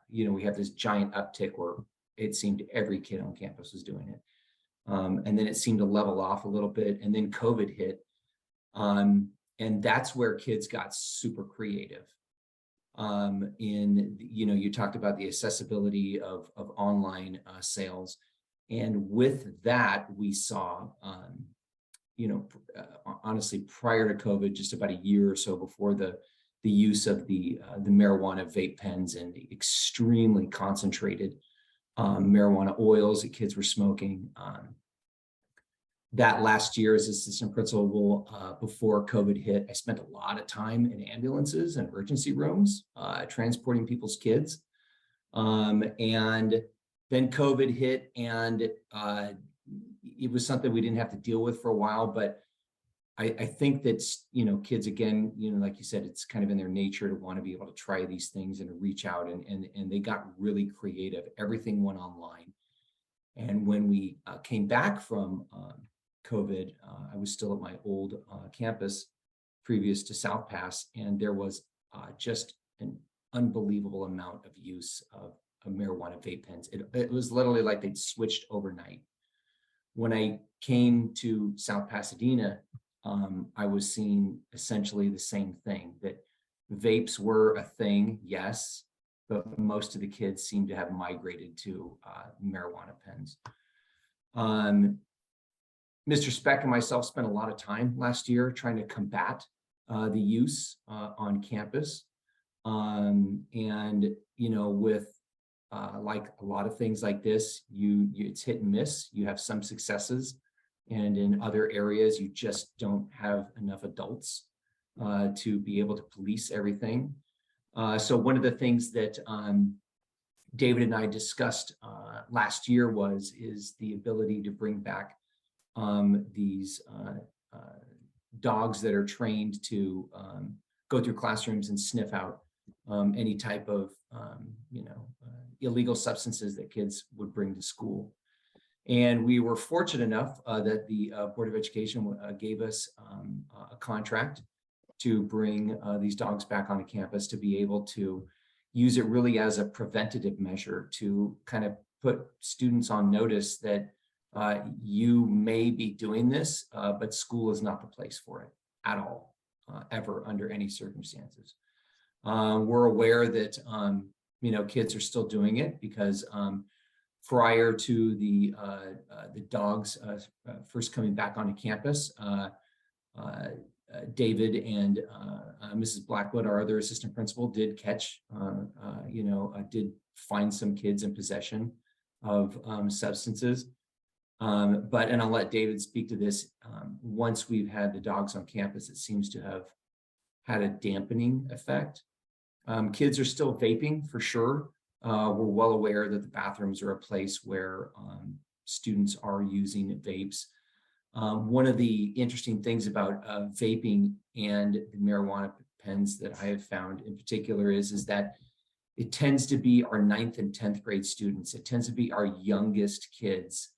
you know, we have this giant uptick where it seemed every kid on campus was doing it. And then it seemed to level off a little bit, and then COVID hit. And that's where kids got super creative. You know, you talked about the accessibility of online sales. And with that, we saw, you know, honestly, prior to COVID, just about a year or so before the use of the marijuana vape pens and the extremely concentrated marijuana oils that kids were smoking. That last year as assistant principal, before COVID hit, I spent a lot of time in ambulances and emergency rooms, transporting people's kids. And then COVID hit, and it was something we didn't have to deal with for a while. But I think that, you know, kids, again, you know, like you said, it's kind of in their nature to want to be able to try these things and to reach out, and they got really creative. Everything went online. And when we came back from COVID, I was still at my old campus previous to South Pass, and there was just an unbelievable amount of use of marijuana vape pens. It was literally like they'd switched overnight. When I came to South Pasadena, I was seeing essentially the same thing, that vapes were a thing, yes, but most of the kids seemed to have migrated to marijuana pens. Mr. Speck and myself spent a lot of time last year trying to combat the use on campus. And, you know, with like a lot of things like this, it's hit and miss. You have some successes, and in other areas, you just don't have enough adults to be able to police everything. So one of the things that David and I discussed last year is the ability to bring back these dogs that are trained to go through classrooms and sniff out any type of you know, illegal substances that kids would bring to school. And we were fortunate enough that the Board of Education gave us a contract to bring these dogs back onto campus, to be able to use it really as a preventative measure to kind of put students on notice that you may be doing this, but school is not the place for it at all, ever, under any circumstances. We're aware that, you know, kids are still doing it because prior to the dogs first coming back onto campus, David and Mrs. Blackwood, our other assistant principal, did catch, you know, did find some kids in possession of substances. But, and I'll let David speak to this, once we've had the dogs on campus, it seems to have had a dampening effect. Kids are still vaping for sure. We're well aware that the bathrooms are a place where students are using vapes. One of the interesting things about vaping and the marijuana pens that I have found in particular is that it tends to be our 9th and 10th grade students. It tends to be our youngest kids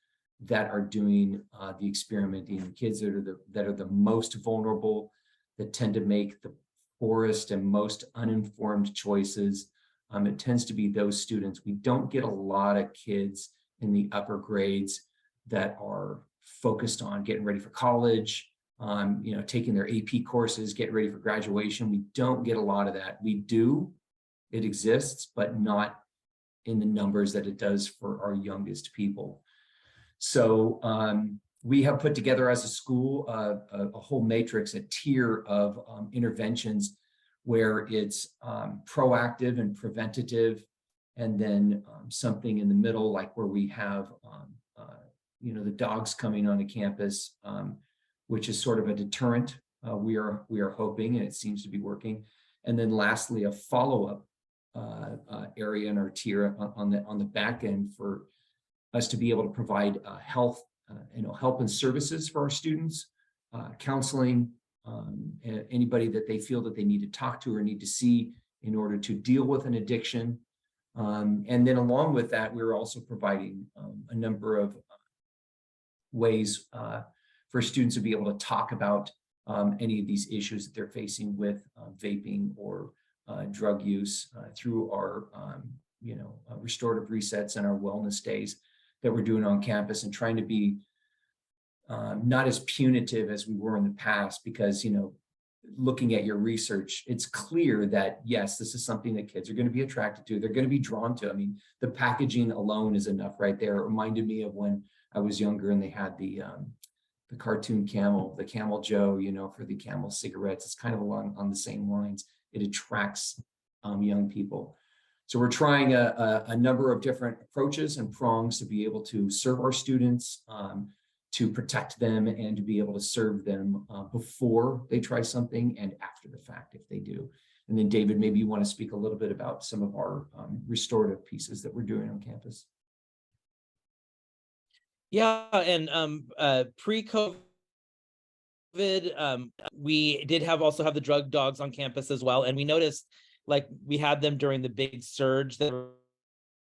that are doing the experimenting, the kids that are the most vulnerable, that tend to make the poorest and most uninformed choices. It tends to be those students. We don't get a lot of kids in the upper grades that are focused on getting ready for college, you know, taking their AP courses, getting ready for graduation. We don't get a lot of that. We do, it exists, but not in the numbers that it does for our youngest people. So we have put together as a school a whole matrix, a tier of interventions where it's proactive and preventative, and then something in the middle, like where we have you know, the dogs coming onto campus, which is sort of a deterrent. We are hoping, and it seems to be working. And then lastly, a follow-up area in our tier on the back end for us to be able to provide health, you know, help and services for our students, counseling, anybody that they feel that they need to talk to or need to see in order to deal with an addiction, And then along with that, we're also providing a number of ways for students to be able to talk about any of these issues that they're facing with vaping or drug use through our restorative resets and our wellness days that we're doing on campus, and trying to be not as punitive as we were in the past, because, looking at your research, it's clear that, yes, this is something that kids are going to be attracted to. They're going to be drawn to. I mean, the packaging alone is enough right there. It reminded me of when I was younger and they had the cartoon camel, the Camel Joe, for the Camel cigarettes. It's kind of along on the same lines. It attracts young people. So we're trying a number of different approaches and prongs to be able to serve our students, to protect them, and to be able to serve them before they try something and after the fact if they do. And then David, maybe you want to speak a little bit about some of our restorative pieces that we're doing on campus. Yeah, and pre-COVID, we did also have the drug dogs on campus as well, and we noticed, like, we had them during the big surge that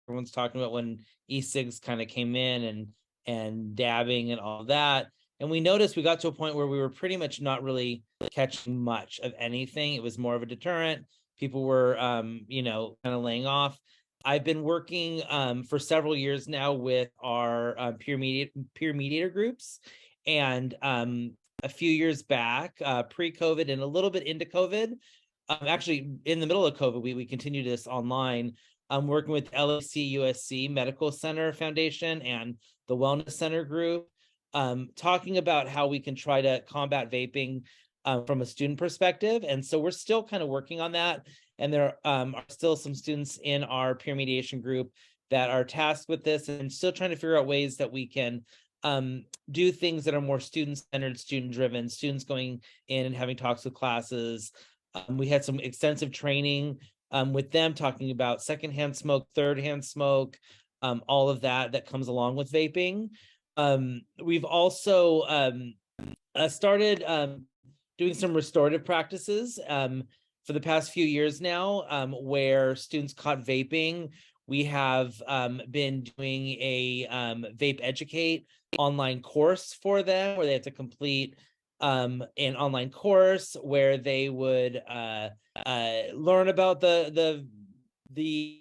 everyone's talking about when e-cigs kind of came in, and dabbing and all that. And we noticed we got to a point where we were pretty much not really catching much of anything. It was more of a deterrent. People were, kind of laying off. I've been working for several years now with our peer mediator groups. And a few years back, pre-COVID and a little bit into COVID, actually in the middle of COVID, we continued this online. I'm working with LAC USC Medical Center Foundation and the Wellness Center Group, talking about how we can try to combat vaping from a student perspective. And so we're still kind of working on that. And there are still some students in our peer mediation group that are tasked with this, and still trying to figure out ways that we can do things that are more student-centered, student-driven, students going in and having talks with classes. We had some extensive training with them, talking about secondhand smoke, thirdhand smoke, all of that comes along with vaping. We've also started doing some restorative practices for the past few years now, where students caught vaping. We have been doing a Vape Educate online course for them, where they have to complete an online course where they would learn about the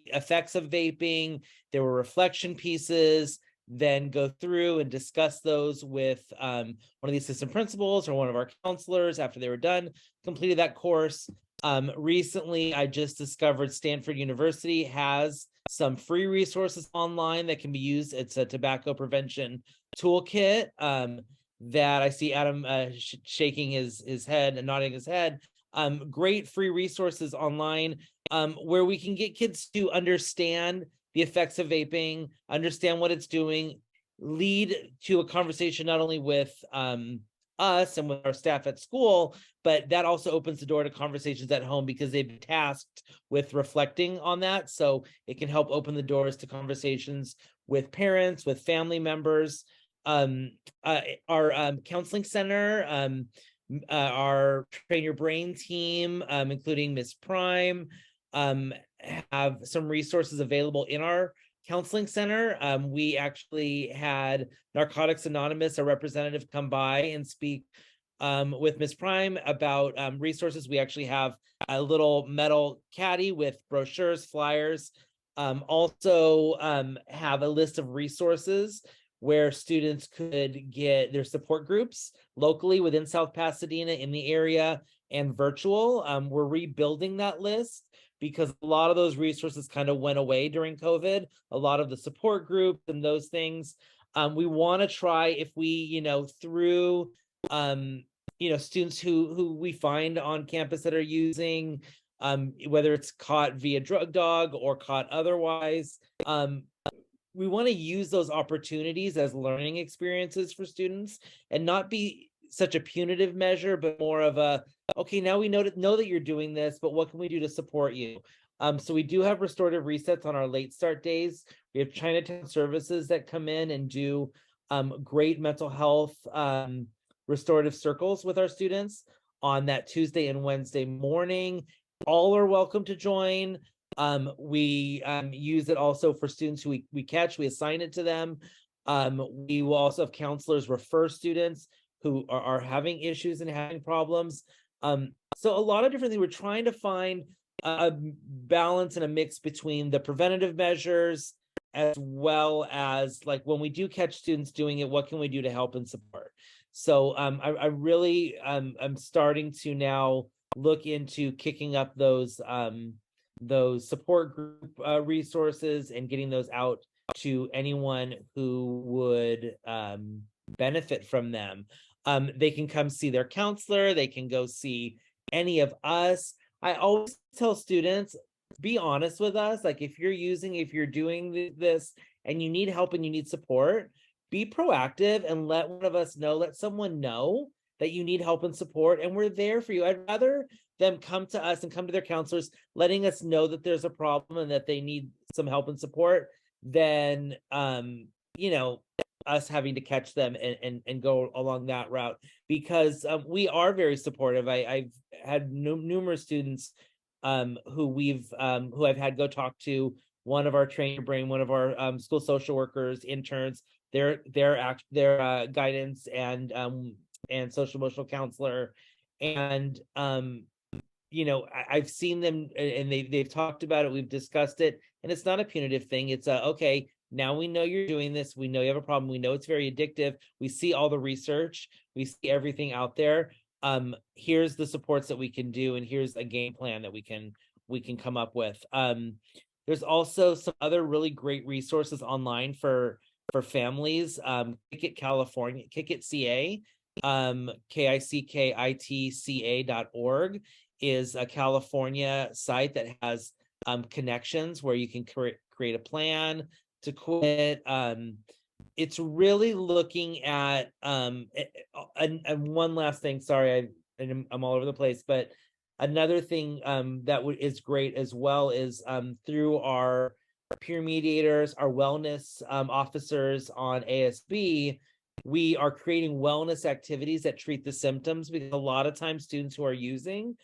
effects of vaping. There were reflection pieces, then go through and discuss those with one of the assistant principals or one of our counselors after they were done, completed that course. Recently, I just discovered Stanford University has some free resources online that can be used. It's a tobacco prevention toolkit that I see Adam shaking his head and nodding his head. Great free resources online where we can get kids to understand the effects of vaping, understand what it's doing, lead to a conversation not only with us and with our staff at school, but that also opens the door to conversations at home, because they've been tasked with reflecting on that. So it can help open the doors to conversations with parents, with family members. Our counseling center, our Train Your Brain team, including Miss Prime, have some resources available in our counseling center. We actually had Narcotics Anonymous, a representative, come by and speak with Miss Prime about resources. We actually have a little metal caddy with brochures, flyers. Also have a list of resources where students could get their support groups locally within South Pasadena, in the area, and virtual. We're rebuilding that list because a lot of those resources kind of went away during COVID, a lot of the support groups and those things. We want to try, if we, through, students who we find on campus that are using, whether it's caught via drug dog or caught otherwise, we want to use those opportunities as learning experiences for students, and not be such a punitive measure, but more of a, okay, now we know that you're doing this, but what can we do to support you? So we do have restorative resets on our late start days. We have Chinatown services that come in and do great mental health restorative circles with our students on that Tuesday and Wednesday morning. All are welcome to join. We use it also for students who we catch, we assign it to them. We will also have counselors refer students who are having issues and having problems. So a lot of different things. We're trying to find a balance and a mix between the preventative measures as well as, like, when we do catch students doing it, what can we do to help and support? So I really I'm starting to now look into kicking up those support group resources and getting those out to anyone who would benefit from them. They can come see their counselor, they can go see any of us. I always tell students, be honest with us. Like, if you're doing this and you need help and you need support, be proactive and let one of us know, let someone know that you need help and support, and we're there for you. I'd rather them come to us and come to their counselors, letting us know that there's a problem and that they need some help and support, than us having to catch them and go along that route, because we are very supportive. I've had numerous students who I've had go talk to one of our trainer brain, one of our school social workers, interns, their guidance and social emotional counselor, and I've seen them and they've talked about it, we've discussed it, and it's not a punitive thing. It's okay, now we know you're doing this, we know you have a problem, we know it's very addictive, we see all the research, we see everything out there. Here's the supports that we can do, and here's a game plan that we can come up with. There's also some other really great resources online for families. Kick It California, Kick It CA, kickitca.org is a California site that has connections where you can create a plan to quit. It's really looking at and one last thing, sorry, I'm all over the place, but another thing that is great as well is through our peer mediators, our wellness officers on ASB, we are creating wellness activities that treat the symptoms, because a lot of times students who are using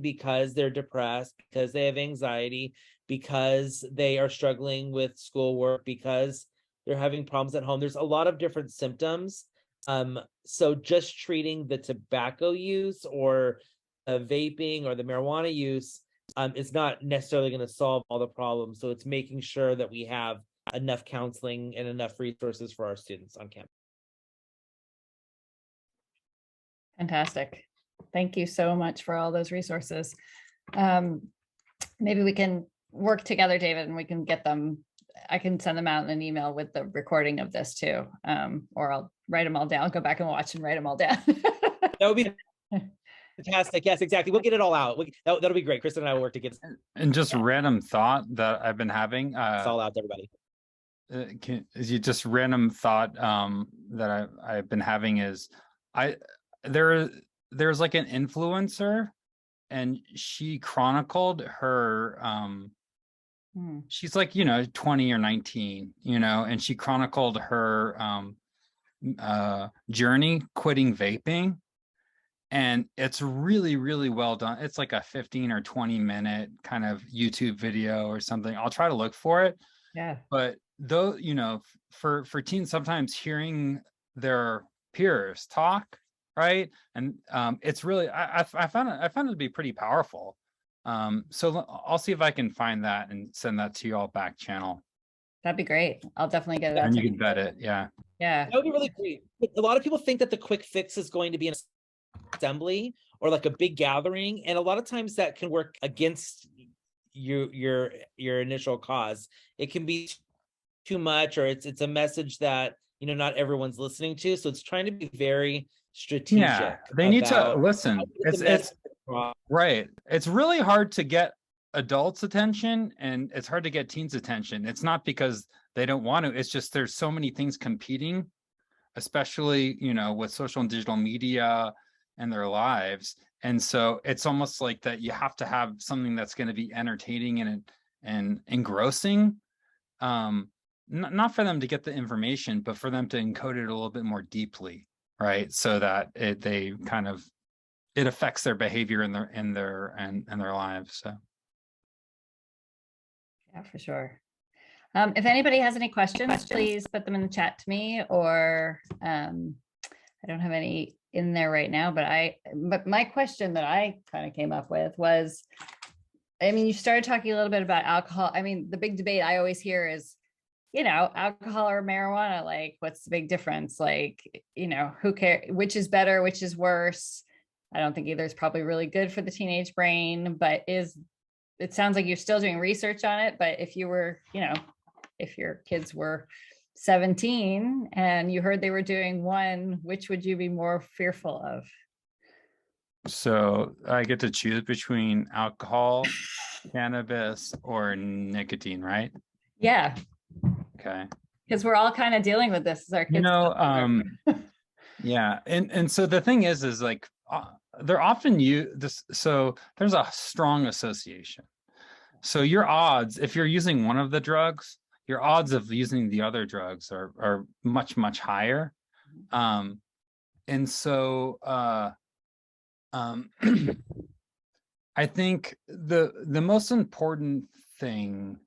because they're depressed, because they have anxiety, because they are struggling with schoolwork, because they're having problems at home. There's a lot of different symptoms. So just treating the tobacco use or vaping or the marijuana use is not necessarily going to solve all the problems. So it's making sure that we have enough counseling and enough resources for our students on campus. Fantastic. Thank you so much for all those resources. Maybe we can work together, David, and we can get them. I can send them out in an email with the recording of this too. Or I'll write them all down, go back and watch and write them all down. That would be fantastic. Yes, exactly. We'll get it all out. That'll be great. Kristen and I will work to get. And just random thought that I've been having. It's all out to everybody. Is you just random thought that I've been having is there's like an influencer, and she chronicled her she's like 20 or 19, and she chronicled her journey quitting vaping, and it's really, really well done. It's like a 15 or 20 minute kind of YouTube video or something. I'll try to look for it. Yeah. But though, for teens, sometimes hearing their peers talk, right? And it's really, I found it to be pretty powerful. So I'll see if I can find that and send that to you all back channel. That'd be great. I'll definitely get it out. And you can vet it. Yeah. Yeah. That would be really great. A lot of people think that the quick fix is going to be an assembly or like a big gathering, and a lot of times that can work against your initial cause. It can be too much, or it's a message that not everyone's listening to. So it's trying to be very strategic. Yeah, they need to listen. It's right. It's really hard to get adults' attention, and it's hard to get teens' attention. It's not because they don't want to. It's just there's so many things competing, especially with social and digital media and their lives. And so it's almost like that you have to have something that's going to be entertaining and engrossing. Not for them to get the information, but for them to encode it a little bit more deeply, right? So that it affects their behavior in their lives. So Yeah, for sure. If anybody has any questions, please put them in the chat to me, or I don't have any in there right now, but my question that I kind of came up with was, I mean, you started talking a little bit about alcohol. I mean, the big debate I always hear is, alcohol or marijuana, like, what's the big difference? Like, who cares? Which is better? Which is worse? I don't think either is probably really good for the teenage brain, but it sounds like you're still doing research on it. But if you were, if your kids were 17 and you heard they were doing one, which would you be more fearful of? So I get to choose between alcohol, cannabis, or nicotine, right? Yeah, Okay. because we're all kind of dealing with this as our kids. Yeah. And so the thing is like, they're often this. So there's a strong association. So your odds, if you're using one of the drugs, your odds of using the other drugs are much, much higher. And so I think the most important thing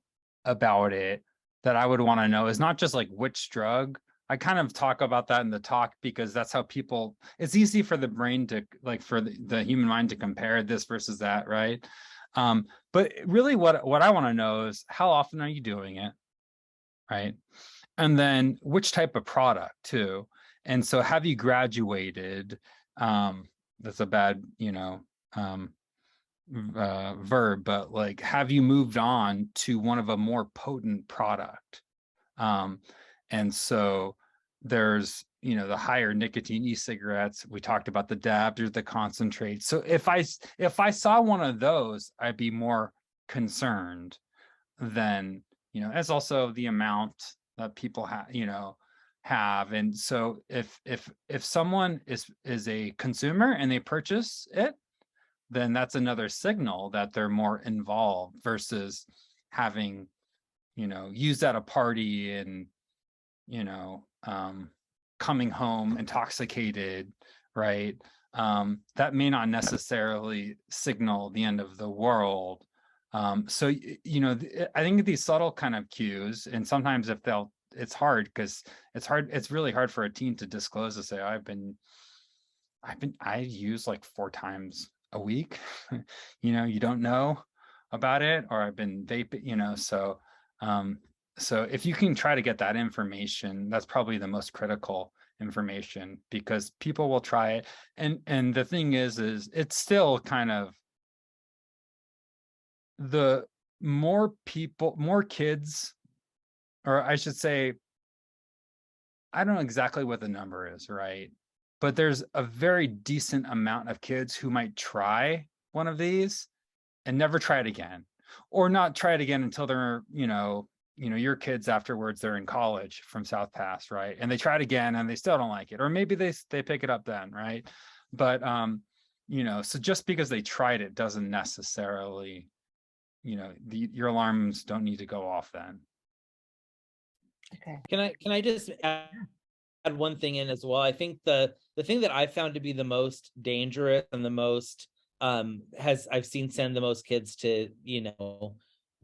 about it that I would want to know is not just like which drug. I kind of talk about that in the talk because that's how it's easy for the brain to, like, for the human mind to compare this versus that, right? But really what I want to know is, how often are you doing it, right? And then which type of product too. And so have you graduated? That's a bad, verb, but like, have you moved on to one of a more potent product? And so there's, the higher nicotine e-cigarettes. We talked about the dabs or the concentrates. So if I saw one of those, I'd be more concerned than, as also the amount that people have. And so if someone is a consumer and they purchase it, then that's another signal that they're more involved versus having, used at a party and, coming home intoxicated, right? That may not necessarily signal the end of the world. So, I think these subtle kind of cues, and sometimes it's hard because it's really hard for a teen to disclose, to say, I use like 4 times a week. You don't know about it, or I've been vaping, so if you can try to get that information, that's probably the most critical information, because people will try it. And the thing is it's still kind of, the more kids, or I should say, I don't know exactly what the number is, right? But there's a very decent amount of kids who might try one of these and never try it again, or not try it again until they're, your kids afterwards, they're in college from South Pass, right? And they try it again and they still don't like it, or maybe they pick it up then, right? But so just because they tried it doesn't necessarily, your alarms don't need to go off then. Okay. Can I just add one thing in as well? I think the thing that I found to be the most dangerous and the most I've seen send the most kids to,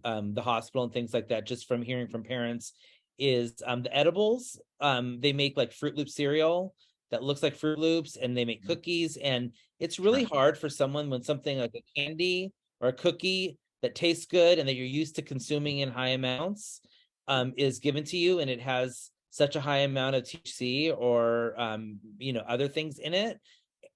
the hospital and things like that, just from hearing from parents, is the edibles. They make like Fruit Loop cereal that looks like Fruit Loops, and they make cookies. And it's really hard for someone when something like a candy or a cookie that tastes good and that you're used to consuming in high amounts is given to you, and it has such a high amount of THC or other things in it.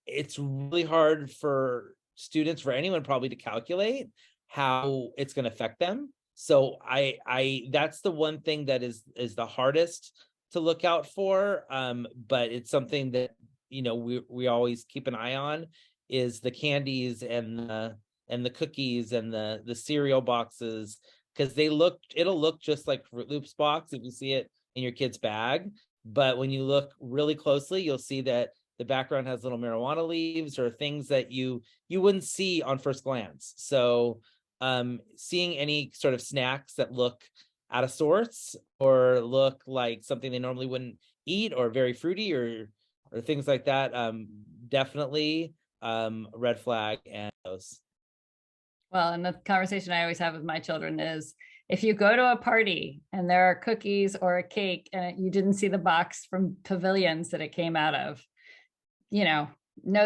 It's really hard for students, for anyone probably, to calculate how it's going to affect them. So I that's the one thing that is the hardest to look out for. But it's something that we always keep an eye on, is the candies and the cookies and the cereal boxes, because it'll look just like Fruit Loops box if you see it in your kid's bag. But when you look really closely, you'll see that the background has little marijuana leaves or things that you wouldn't see on first glance. So seeing any sort of snacks that look out of sorts or look like something they normally wouldn't eat, or very fruity or things like that, definitely red flag. And those. Well, and the conversation I always have with my children is, if you go to a party and there are cookies or a cake and you didn't see the box from Pavilions that it came out of, know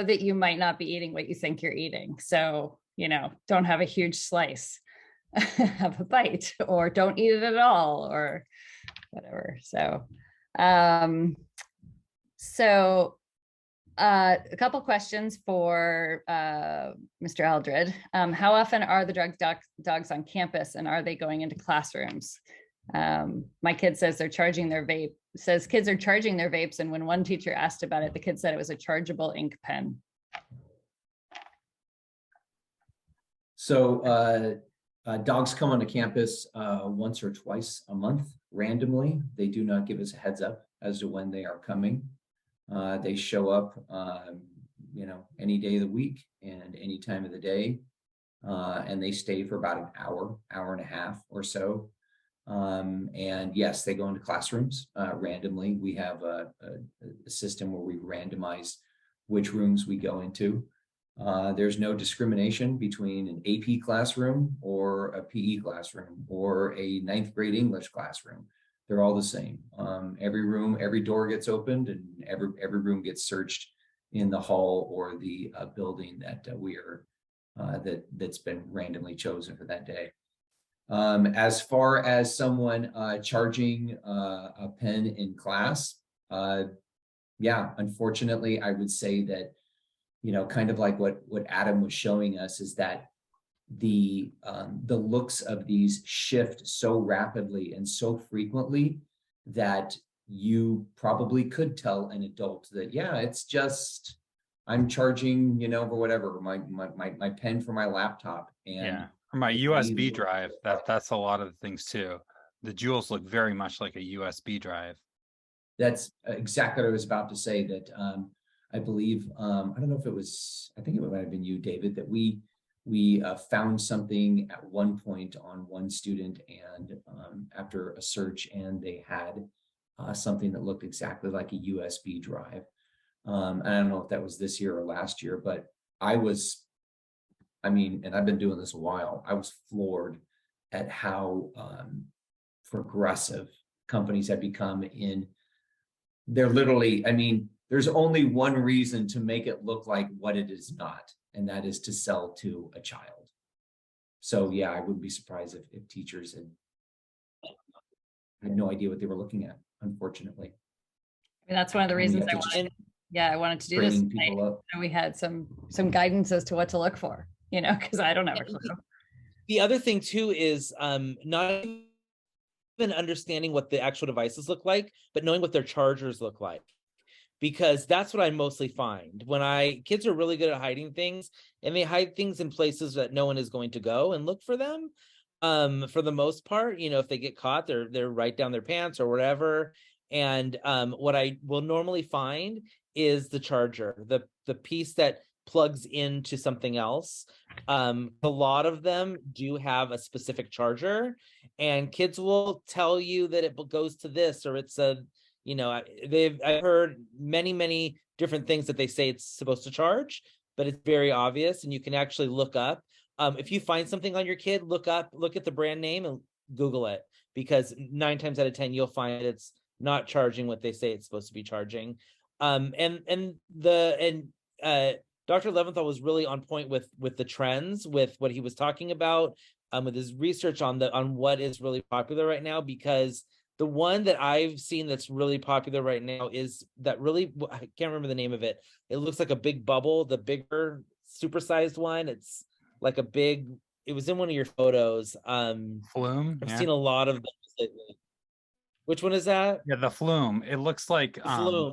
that you might not be eating what you think you're eating. So, don't have a huge slice, have a bite, or don't eat it at all, or whatever. So, a couple questions for Mr. Eldred. How often are the drug dogs on campus, and are they going into classrooms? My kid says they're charging their vape, says kids are charging their vapes. And when one teacher asked about it, the kid said it was a chargeable ink pen. So dogs come onto campus once or twice a month randomly. They do not give us a heads up as to when they are coming. They show up, any day of the week and any time of the day. And they stay for about an hour and a half or so. And yes, they go into classrooms randomly. We have a system where we randomize which rooms we go into. There's no discrimination between an AP classroom or a PE classroom or a 9th grade English classroom. They're all the same. Every door gets opened, and every room gets searched in the hall or the building that that's been randomly chosen for that day. As far as someone charging a pen in class, unfortunately, I would say that, kind of like what Adam was showing us, is that the looks of these shift so rapidly and so frequently that you probably could tell an adult that, it's just, I'm charging, for whatever, my pen for my laptop. And or my USB drive. That's a lot of the things too. The jewels look very much like a USB drive. That's exactly what I was about to say, that I believe, I don't know if it was, I think it might have been you, David, that we found something at one point on one student, and after a search, and they had something that looked exactly like a USB drive. And I don't know if that was this year or last year, but and I've been doing this a while, I was floored at how progressive companies have become they're literally, there's only one reason to make it look like what it is not, and that is to sell to a child. So I wouldn't be surprised if teachers had no idea what they were looking at, unfortunately. That's one of the reasons I wanted to do this tonight. And we had some guidance as to what to look for, because I don't have a clue. The other thing too is not even understanding what the actual devices look like, but knowing what their chargers look like. Because that's what I mostly find when kids are really good at hiding things, and they hide things in places that no one is going to go and look for them. For the most part, if they get caught, they're right down their pants or whatever. And what I will normally find is the charger, the piece that plugs into something else. A lot of them do have a specific charger, and kids will tell you that it goes to this, or it's a I've heard many different things that they say it's supposed to charge, but it's very obvious, and you can actually look up. If you find something on your kid, look at the brand name and Google it, because 9 times out of 10 you'll find it's not charging what they say it's supposed to be charging. Dr. Leventhal was really on point with the trends, with what he was talking about, with his research on what is really popular right now, because the one that I've seen that's really popular right now is that really, I can't remember the name of it. It looks like a big bubble, the bigger supersized one. It's like it was in one of your photos. Flume. I've seen a lot of them lately. Which one is that? Yeah, the Flume. It looks like Flume,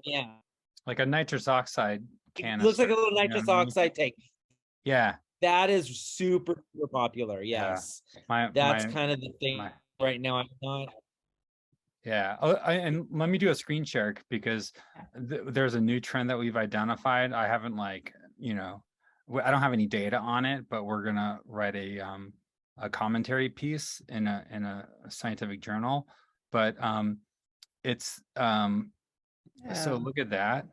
like a nitrous oxide canister. It looks like a little nitrous oxide tank. Yeah. That is super popular. Yes. Yeah. That's kind of the thing right now. I'm not. Yeah. And let me do a screen share, because there's a new trend that we've identified. I haven't I don't have any data on it, but we're gonna write a commentary piece in a scientific journal. But it's so look at that.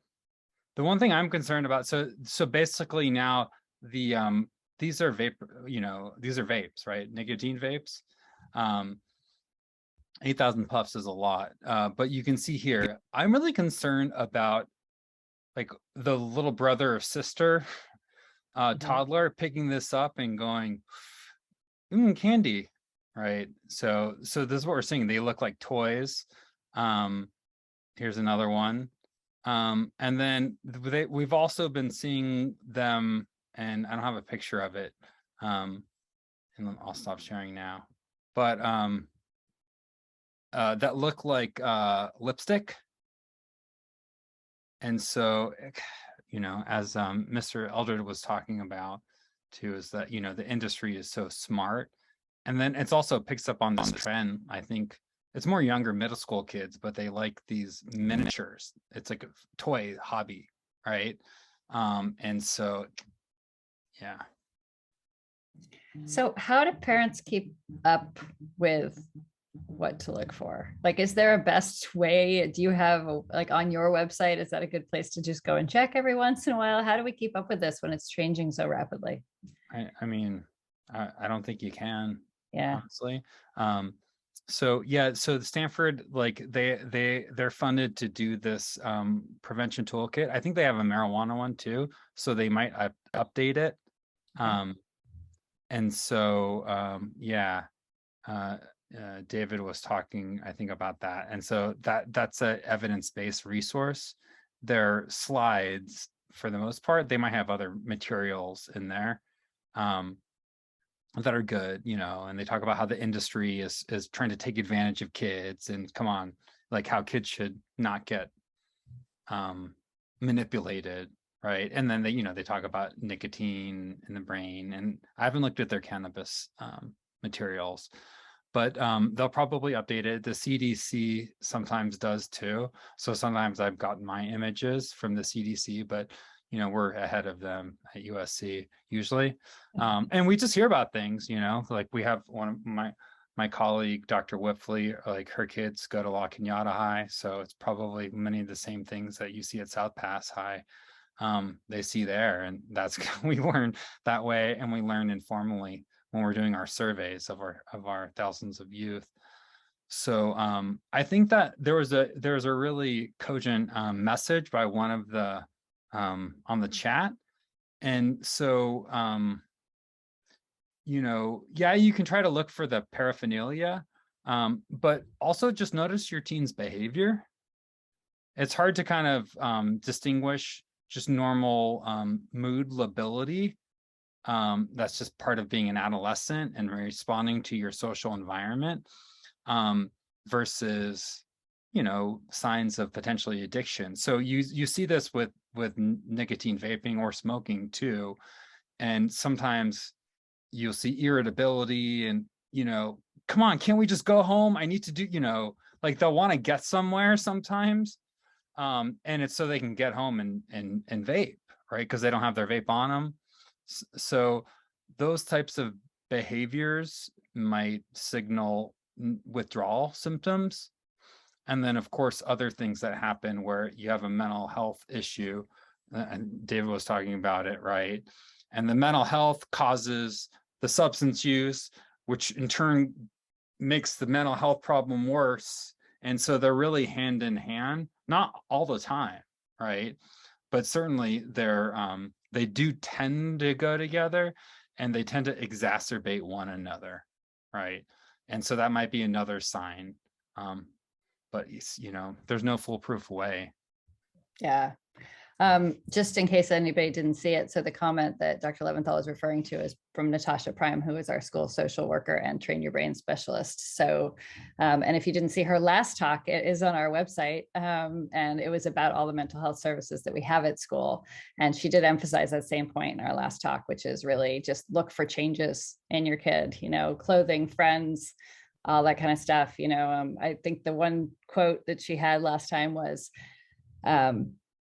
The one thing I'm concerned about, so basically now these are vapes, right? Nicotine vapes. 8,000 puffs is a lot, but you can see here, I'm really concerned about like the little brother or sister toddler picking this up and going, candy, right? So this is what we're seeing. They look like toys. Here's another one. And then we've also been seeing them, and I don't have a picture of it. And I'll stop sharing now. But that look like lipstick. And so, you know, as Mr. Eldred was talking about too, is that, you know, the industry is so smart. And then it's also picks up on this trend. I think it's more younger middle school kids, but they like these miniatures. It's like a toy hobby, right? And so, yeah. So how do parents keep up with what to look for? Like, is there a best way? Do you have like on your website, is that a good place to just go and check every once in a while? How do we keep up with this when it's changing so rapidly? I mean, I don't think you can, Yeah. honestly. So yeah, so the Stanford, like they're funded to do this prevention toolkit. I think they have a marijuana one too, so they might update it. And so yeah, David was talking, I think, about that. And so that's a evidence-based resource. Their slides, for the most part, they might have other materials in there that are good, you know, and they talk about how the industry is trying to take advantage of kids, and come on, like how kids should not get manipulated, right? And then they, you know, they talk about nicotine in the brain, and I haven't looked at their cannabis materials, but they'll probably update it. The CDC sometimes does too. So sometimes I've gotten my images from the CDC, but you know, we're ahead of them at USC usually. And we just hear about things, you know, like we have one of my colleague, Dr. Whipfley, like her kids go to La Cañada High. So it's probably many of the same things that you see at South Pass High. They see there, and that's, we learn that way, and we learn informally when we're doing our surveys of our thousands of youth. So I think that there was a really cogent message by one of the on the chat. And so you know, yeah, you can try to look for the paraphernalia, but also just notice your teen's behavior. It's hard to kind of distinguish just normal mood lability. That's just part of being an adolescent and responding to your social environment, versus, you know, signs of potentially addiction. So you see this with nicotine vaping or smoking too. And sometimes you'll see irritability and, you know, come on, can't we just go home? I need to do, you know, like they'll want to get somewhere sometimes. And it's so they can get home and vape, right? Because they don't have their vape on them. So those types of behaviors might signal withdrawal symptoms. And then, of course, other things that happen where you have a mental health issue, and David was talking about it, right? And the mental health causes the substance use, which in turn makes the mental health problem worse. And so they're really hand in hand, not all the time, right? But certainly they do tend to go together, and they tend to exacerbate one another, right? And so that might be another sign. But you know, there's no foolproof way. Yeah. Just in case anybody didn't see it, so the comment that Dr. Leventhal is referring to is from Natasha Prime, who is our school social worker and train your brain specialist. So, and if you didn't see her last talk, it is on our website, and it was about all the mental health services that we have at school. And she did emphasize that same point in our last talk, which is really just look for changes in your kid, you know, clothing, friends, all that kind of stuff. You know, I think the one quote that she had last time was,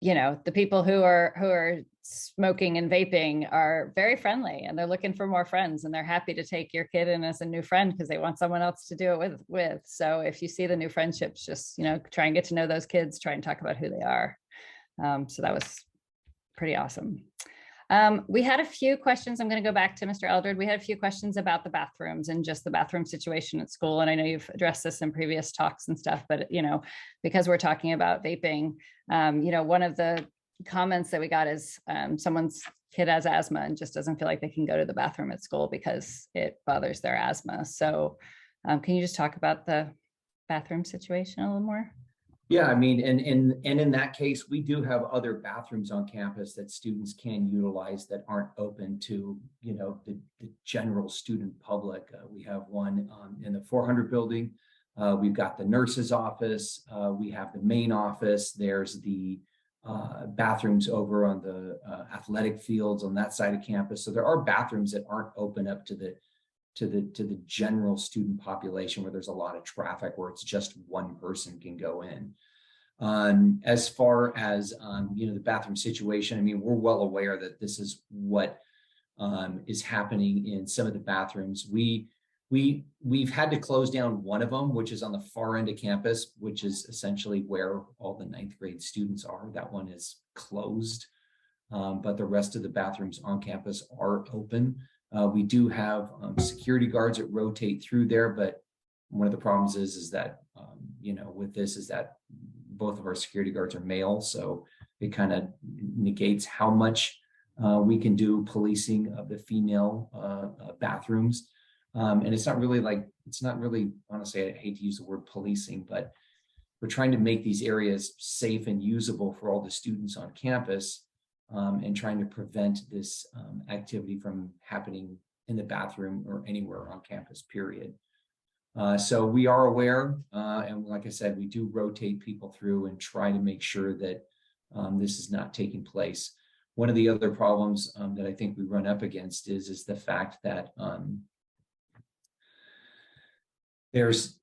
you know, the people who are smoking and vaping are very friendly, and they're looking for more friends, and they're happy to take your kid in as a new friend because they want someone else to do it with. So if you see the new friendships, just, you know, try and get to know those kids, try and talk about who they are. So that was pretty awesome. We had a few questions. I'm going to go back to Mr. Eldred. We had a few questions about the bathrooms and just the bathroom situation at school. And I know you've addressed this in previous talks and stuff, but because we're talking about vaping, one of the comments that we got is someone's kid has asthma and just doesn't feel like they can go to the bathroom at school because it bothers their asthma. So can you just talk about the bathroom situation a little more? Yeah, I mean, and in that case, we do have other bathrooms on campus that students can utilize that aren't open to, the general student public. We have one in the 400 building. We've got the nurse's office. We have the main office. There's the bathrooms over on the athletic fields on that side of campus. So there are bathrooms that aren't open up to the general student population where there's a lot of traffic, where it's just one person can go in. As far as the bathroom situation, I mean, we're well aware that this is what is happening in some of the bathrooms. We've had to close down one of them, which is on the far end of campus, which is essentially where all the 9th grade students are. That one is closed, but the rest of the bathrooms on campus are open. We do have security guards that rotate through there, but one of the problems is that, with this is that both of our security guards are male. So it kind of negates how much we can do policing of the female bathrooms. And it's not really, honestly, I hate to use the word policing, but we're trying to make these areas safe and usable for all the students on campus. And trying to prevent this activity from happening in the bathroom or anywhere on campus, period. So we are aware, and like I said, we do rotate people through and try to make sure that this is not taking place. One of the other problems that I think we run up against is the fact that there's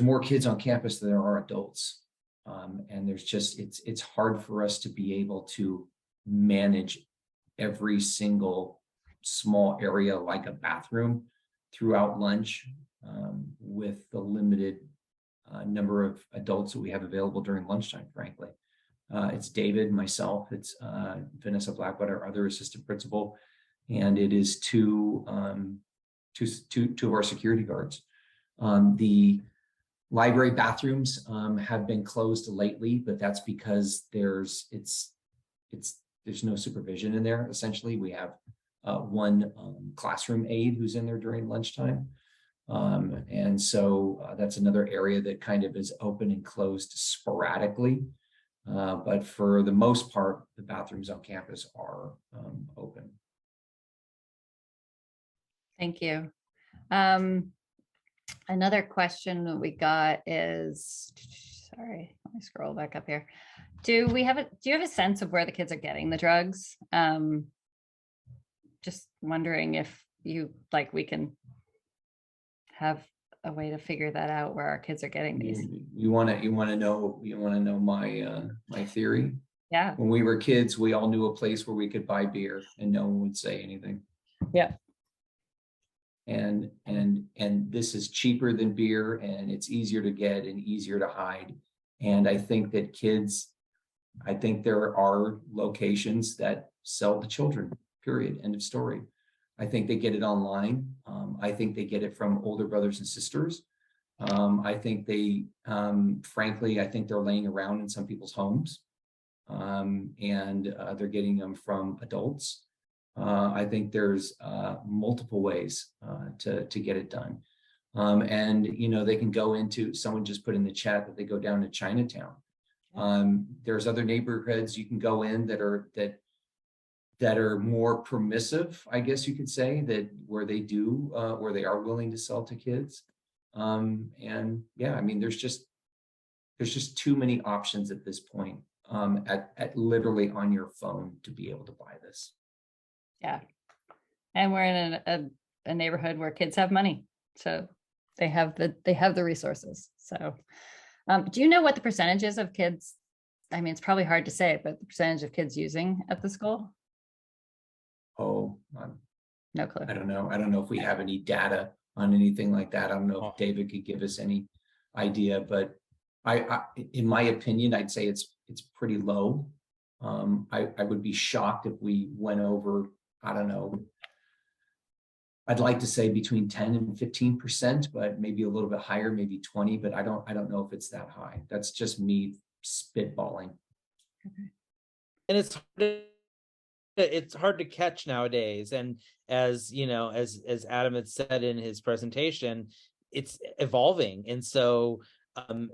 more kids on campus than there are adults, and there's just it's hard for us to be able to manage every single small area like a bathroom throughout lunch with the limited number of adults that we have available during lunchtime, frankly. It's David, myself, it's Vanessa Blackwood, our other assistant principal, and it is two of our security guards. The library bathrooms have been closed lately, but that's because there's no supervision in there. Essentially, we have one classroom aide who's in there during lunchtime. And so that's another area that kind of is open and closed sporadically. But for the most part, the bathrooms on campus are open. Thank you. Another question that we got is, sorry, let me scroll back up here. Do you have a sense of where the kids are getting the drugs? Just wondering if we can have a way to figure that out, where our kids are getting these. You want to know my theory? Yeah. When we were kids, we all knew a place where we could buy beer and no one would say anything. Yeah. And this is cheaper than beer, and it's easier to get and easier to hide. And I think that there are locations that sell to children, period, end of story. I think they get it online. I think they get it from older brothers and sisters. I think frankly, I think they're laying around in some people's homes, and they're getting them from adults. I think there's multiple ways to get it done. And, they can go into, someone just put in the chat that they go down to Chinatown. There's other neighborhoods you can go in that are more permissive, I guess you could say, where they are willing to sell to kids. And yeah, I mean, there's just too many options at this point, at literally on your phone to be able to buy this. Yeah. And we're in a neighborhood where kids have money, so they have the resources. So do you know what the percentages of kids, I mean, it's probably hard to say, but the percentage of kids using at the school? Oh, no clue. I don't know. I don't know if we have any data on anything like that. I don't know if David could give us any idea, but I in my opinion, I'd say it's pretty low. I would be shocked if we went over, I don't know, I'd like to say between 10 and 15%, but maybe a little bit higher, maybe 20, but I don't know if it's that high. That's just me spitballing. And it's hard to catch nowadays. And as you know, as Adam had said in his presentation, it's evolving. And so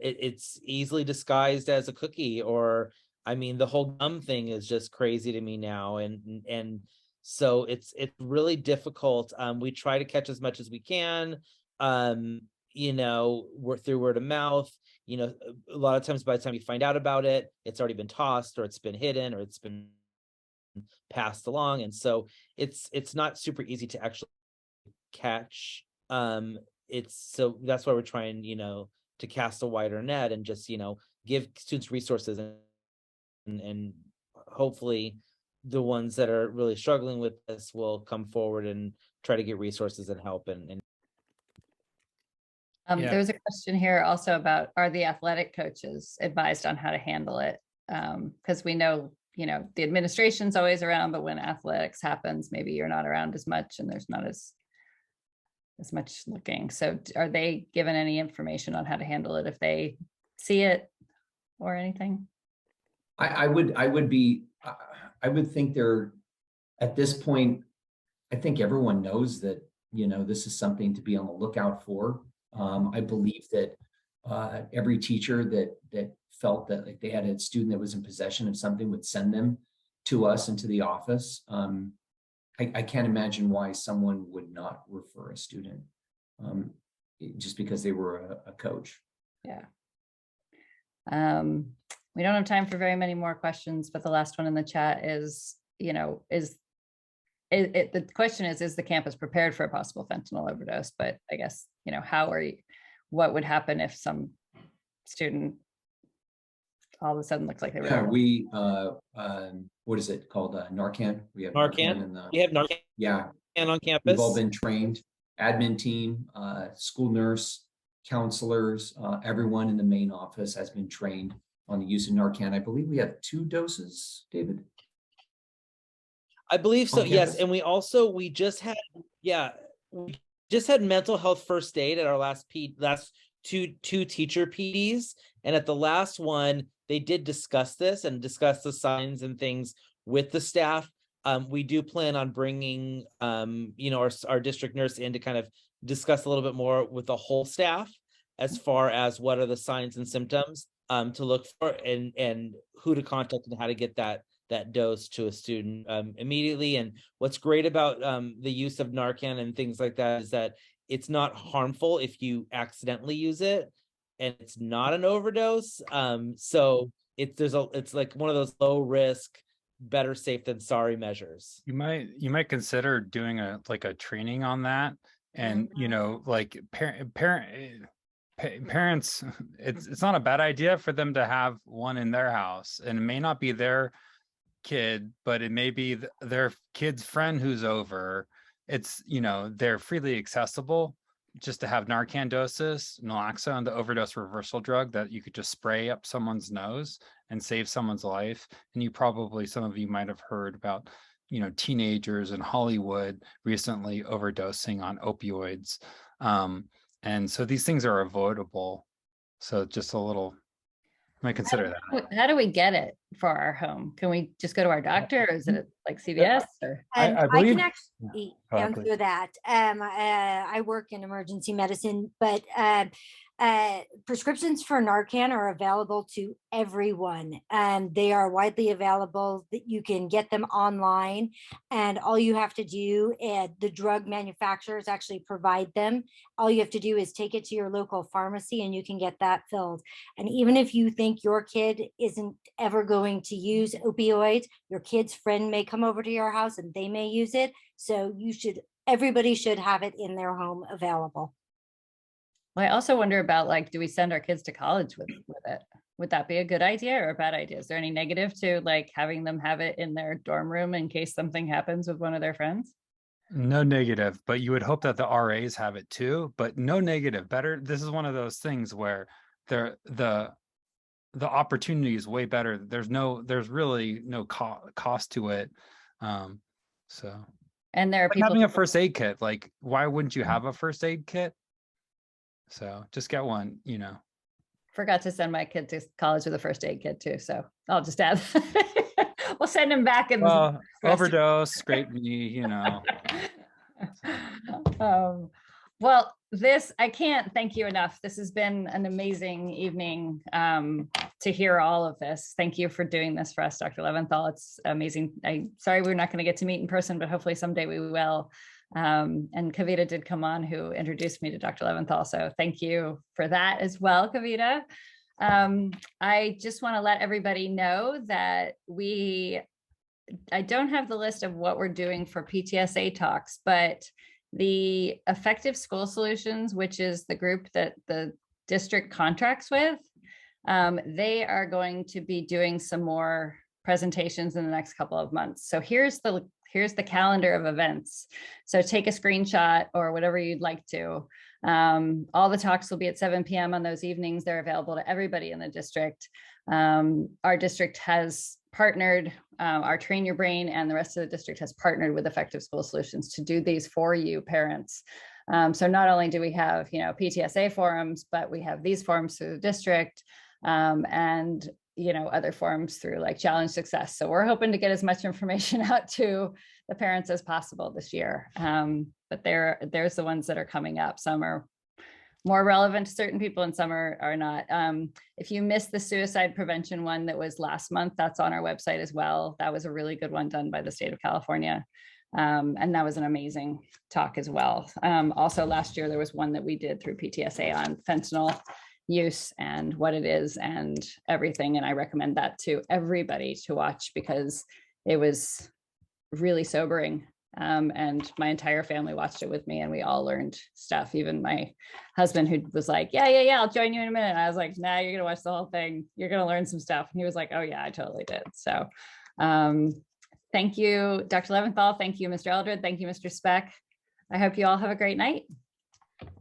it's easily disguised as a cookie, or I mean, the whole gum thing is just crazy to me now. And so it's really difficult. We try to catch as much as we can. We're through word of mouth. A lot of times by the time you find out about it, it's already been tossed, or it's been hidden, or it's been passed along. And so it's not super easy to actually catch. So that's why we're trying, to cast a wider net and just, give students resources and hopefully the ones that are really struggling with this will come forward and try to get resources and help. And Yeah. There's a question here also about, are the athletic coaches advised on how to handle it? Because we know, the administration's always around, but when athletics happens, maybe you're not around as much and there's not as much looking. So are they given any information on how to handle it if they see it or anything? I would think they're, at this point, I think everyone knows that, this is something to be on the lookout for. I believe that every teacher that felt that like they had a student that was in possession of something would send them to us into the office. I can't imagine why someone would not refer a student just because they were a coach. Yeah. We don't have time for very many more questions, but the last one in the chat is, the question is the campus prepared for a possible fentanyl overdose? But I guess, what would happen if some student all of a sudden looks like they were? Yeah, we, what is it called? Narcan. We have Narcan. We have Narcan. Yeah. And on campus. We've all been trained, admin team, school nurse, counselors, everyone in the main office has been trained on the use of Narcan. I believe we have 2 doses, David. I believe so. On Yes. campus? And we just had mental health first aid at our last two teacher PDs. And at the last one, they did discuss this and discuss the signs and things with the staff. We do plan on bringing, our district nurse in to kind of discuss a little bit more with the whole staff as far as what are the signs and symptoms to look for and who to contact and how to get that dose to a student immediately. And what's great about the use of Narcan and things like that is that it's not harmful if you accidentally use it, and it's not an overdose. So it's like one of those low risk, better safe than sorry measures. You might consider doing a training on that, and parents, it's not a bad idea for them to have one in their house, and it may not be their kid, but it may be their kid's friend who's over. It's they're freely accessible. Just to have Narcan doses, naloxone, the overdose reversal drug that you could just spray up someone's nose and save someone's life. And some of you might have heard about teenagers in Hollywood recently overdosing on opioids. And so these things are avoidable. So just a little, might consider that. How do we get it for our home? Can we just go to our doctor, or is it like CVS? Or I I believe can actually Go ahead, answer that. I work in emergency medicine, but prescriptions for Narcan are available to everyone. They are widely available. That you can get them online, and all you have to do, the drug manufacturers actually provide them. All you have to do is take it to your local pharmacy, and you can get that filled. And even if you think your kid isn't ever going to use opioids, your kid's friend may come over to your house and they may use it. So everybody should have it in their home available. Well, I also wonder about do we send our kids to college with it? Would that be a good idea or a bad idea? Is there any negative to having them have it in their dorm room in case something happens with one of their friends? No negative, but you would hope that the RAs have it too, but no negative. Better. This is one of those things where the the opportunity is way better. There's really no cost to it. So. And there are Like people having a first aid kit, like why wouldn't you have a first aid kit? So just get one, you know. Forgot to send my kid to college with a first aid kit too. So I'll just add, we'll send him back in. Well, overdose, scrape knee, you know. Well, I can't thank you enough. This has been an amazing evening to hear all of this. Thank you for doing this for us, Dr. Leventhal. It's amazing. Sorry we're not going to get to meet in person, but hopefully someday we will. And Kavita did come on, who introduced me to Dr. Leventhal. So thank you for that as well, Kavita. I just want to let everybody know that I don't have the list of what we're doing for PTSA talks, but the Effective School Solutions, which is the group that the district contracts with, they are going to be doing some more presentations in the next couple of months. So here's the calendar of events. So take a screenshot or whatever you'd like to. All the talks will be at 7 p.m. on those evenings. They're available to everybody in the district. Our district has partnered, our Train Your Brain and the rest of the district has partnered with Effective School Solutions to do these for you parents. So not only do we have, PTSA forums, but we have these forums through the district and, other forums through like Challenge Success. So we're hoping to get as much information out to the parents as possible this year. But there's the ones that are coming up. Some are more relevant to certain people and some are not. If you missed the suicide prevention one that was last month, that's on our website as well. That was a really good one done by the state of California. And that was an amazing talk as well. Also last year, there was one that we did through PTSA on fentanyl use and what it is and everything. And I recommend that to everybody to watch because it was really sobering. And my entire family watched it with me and we all learned stuff. Even my husband, who was like, yeah, I'll join you in a minute. And I was like, nah, you're gonna watch the whole thing. You're gonna learn some stuff. And he was like, oh yeah, I totally did. So thank you, Dr. Leventhal. Thank you, Mr. Eldred. Thank you, Mr. Speck. I hope you all have a great night.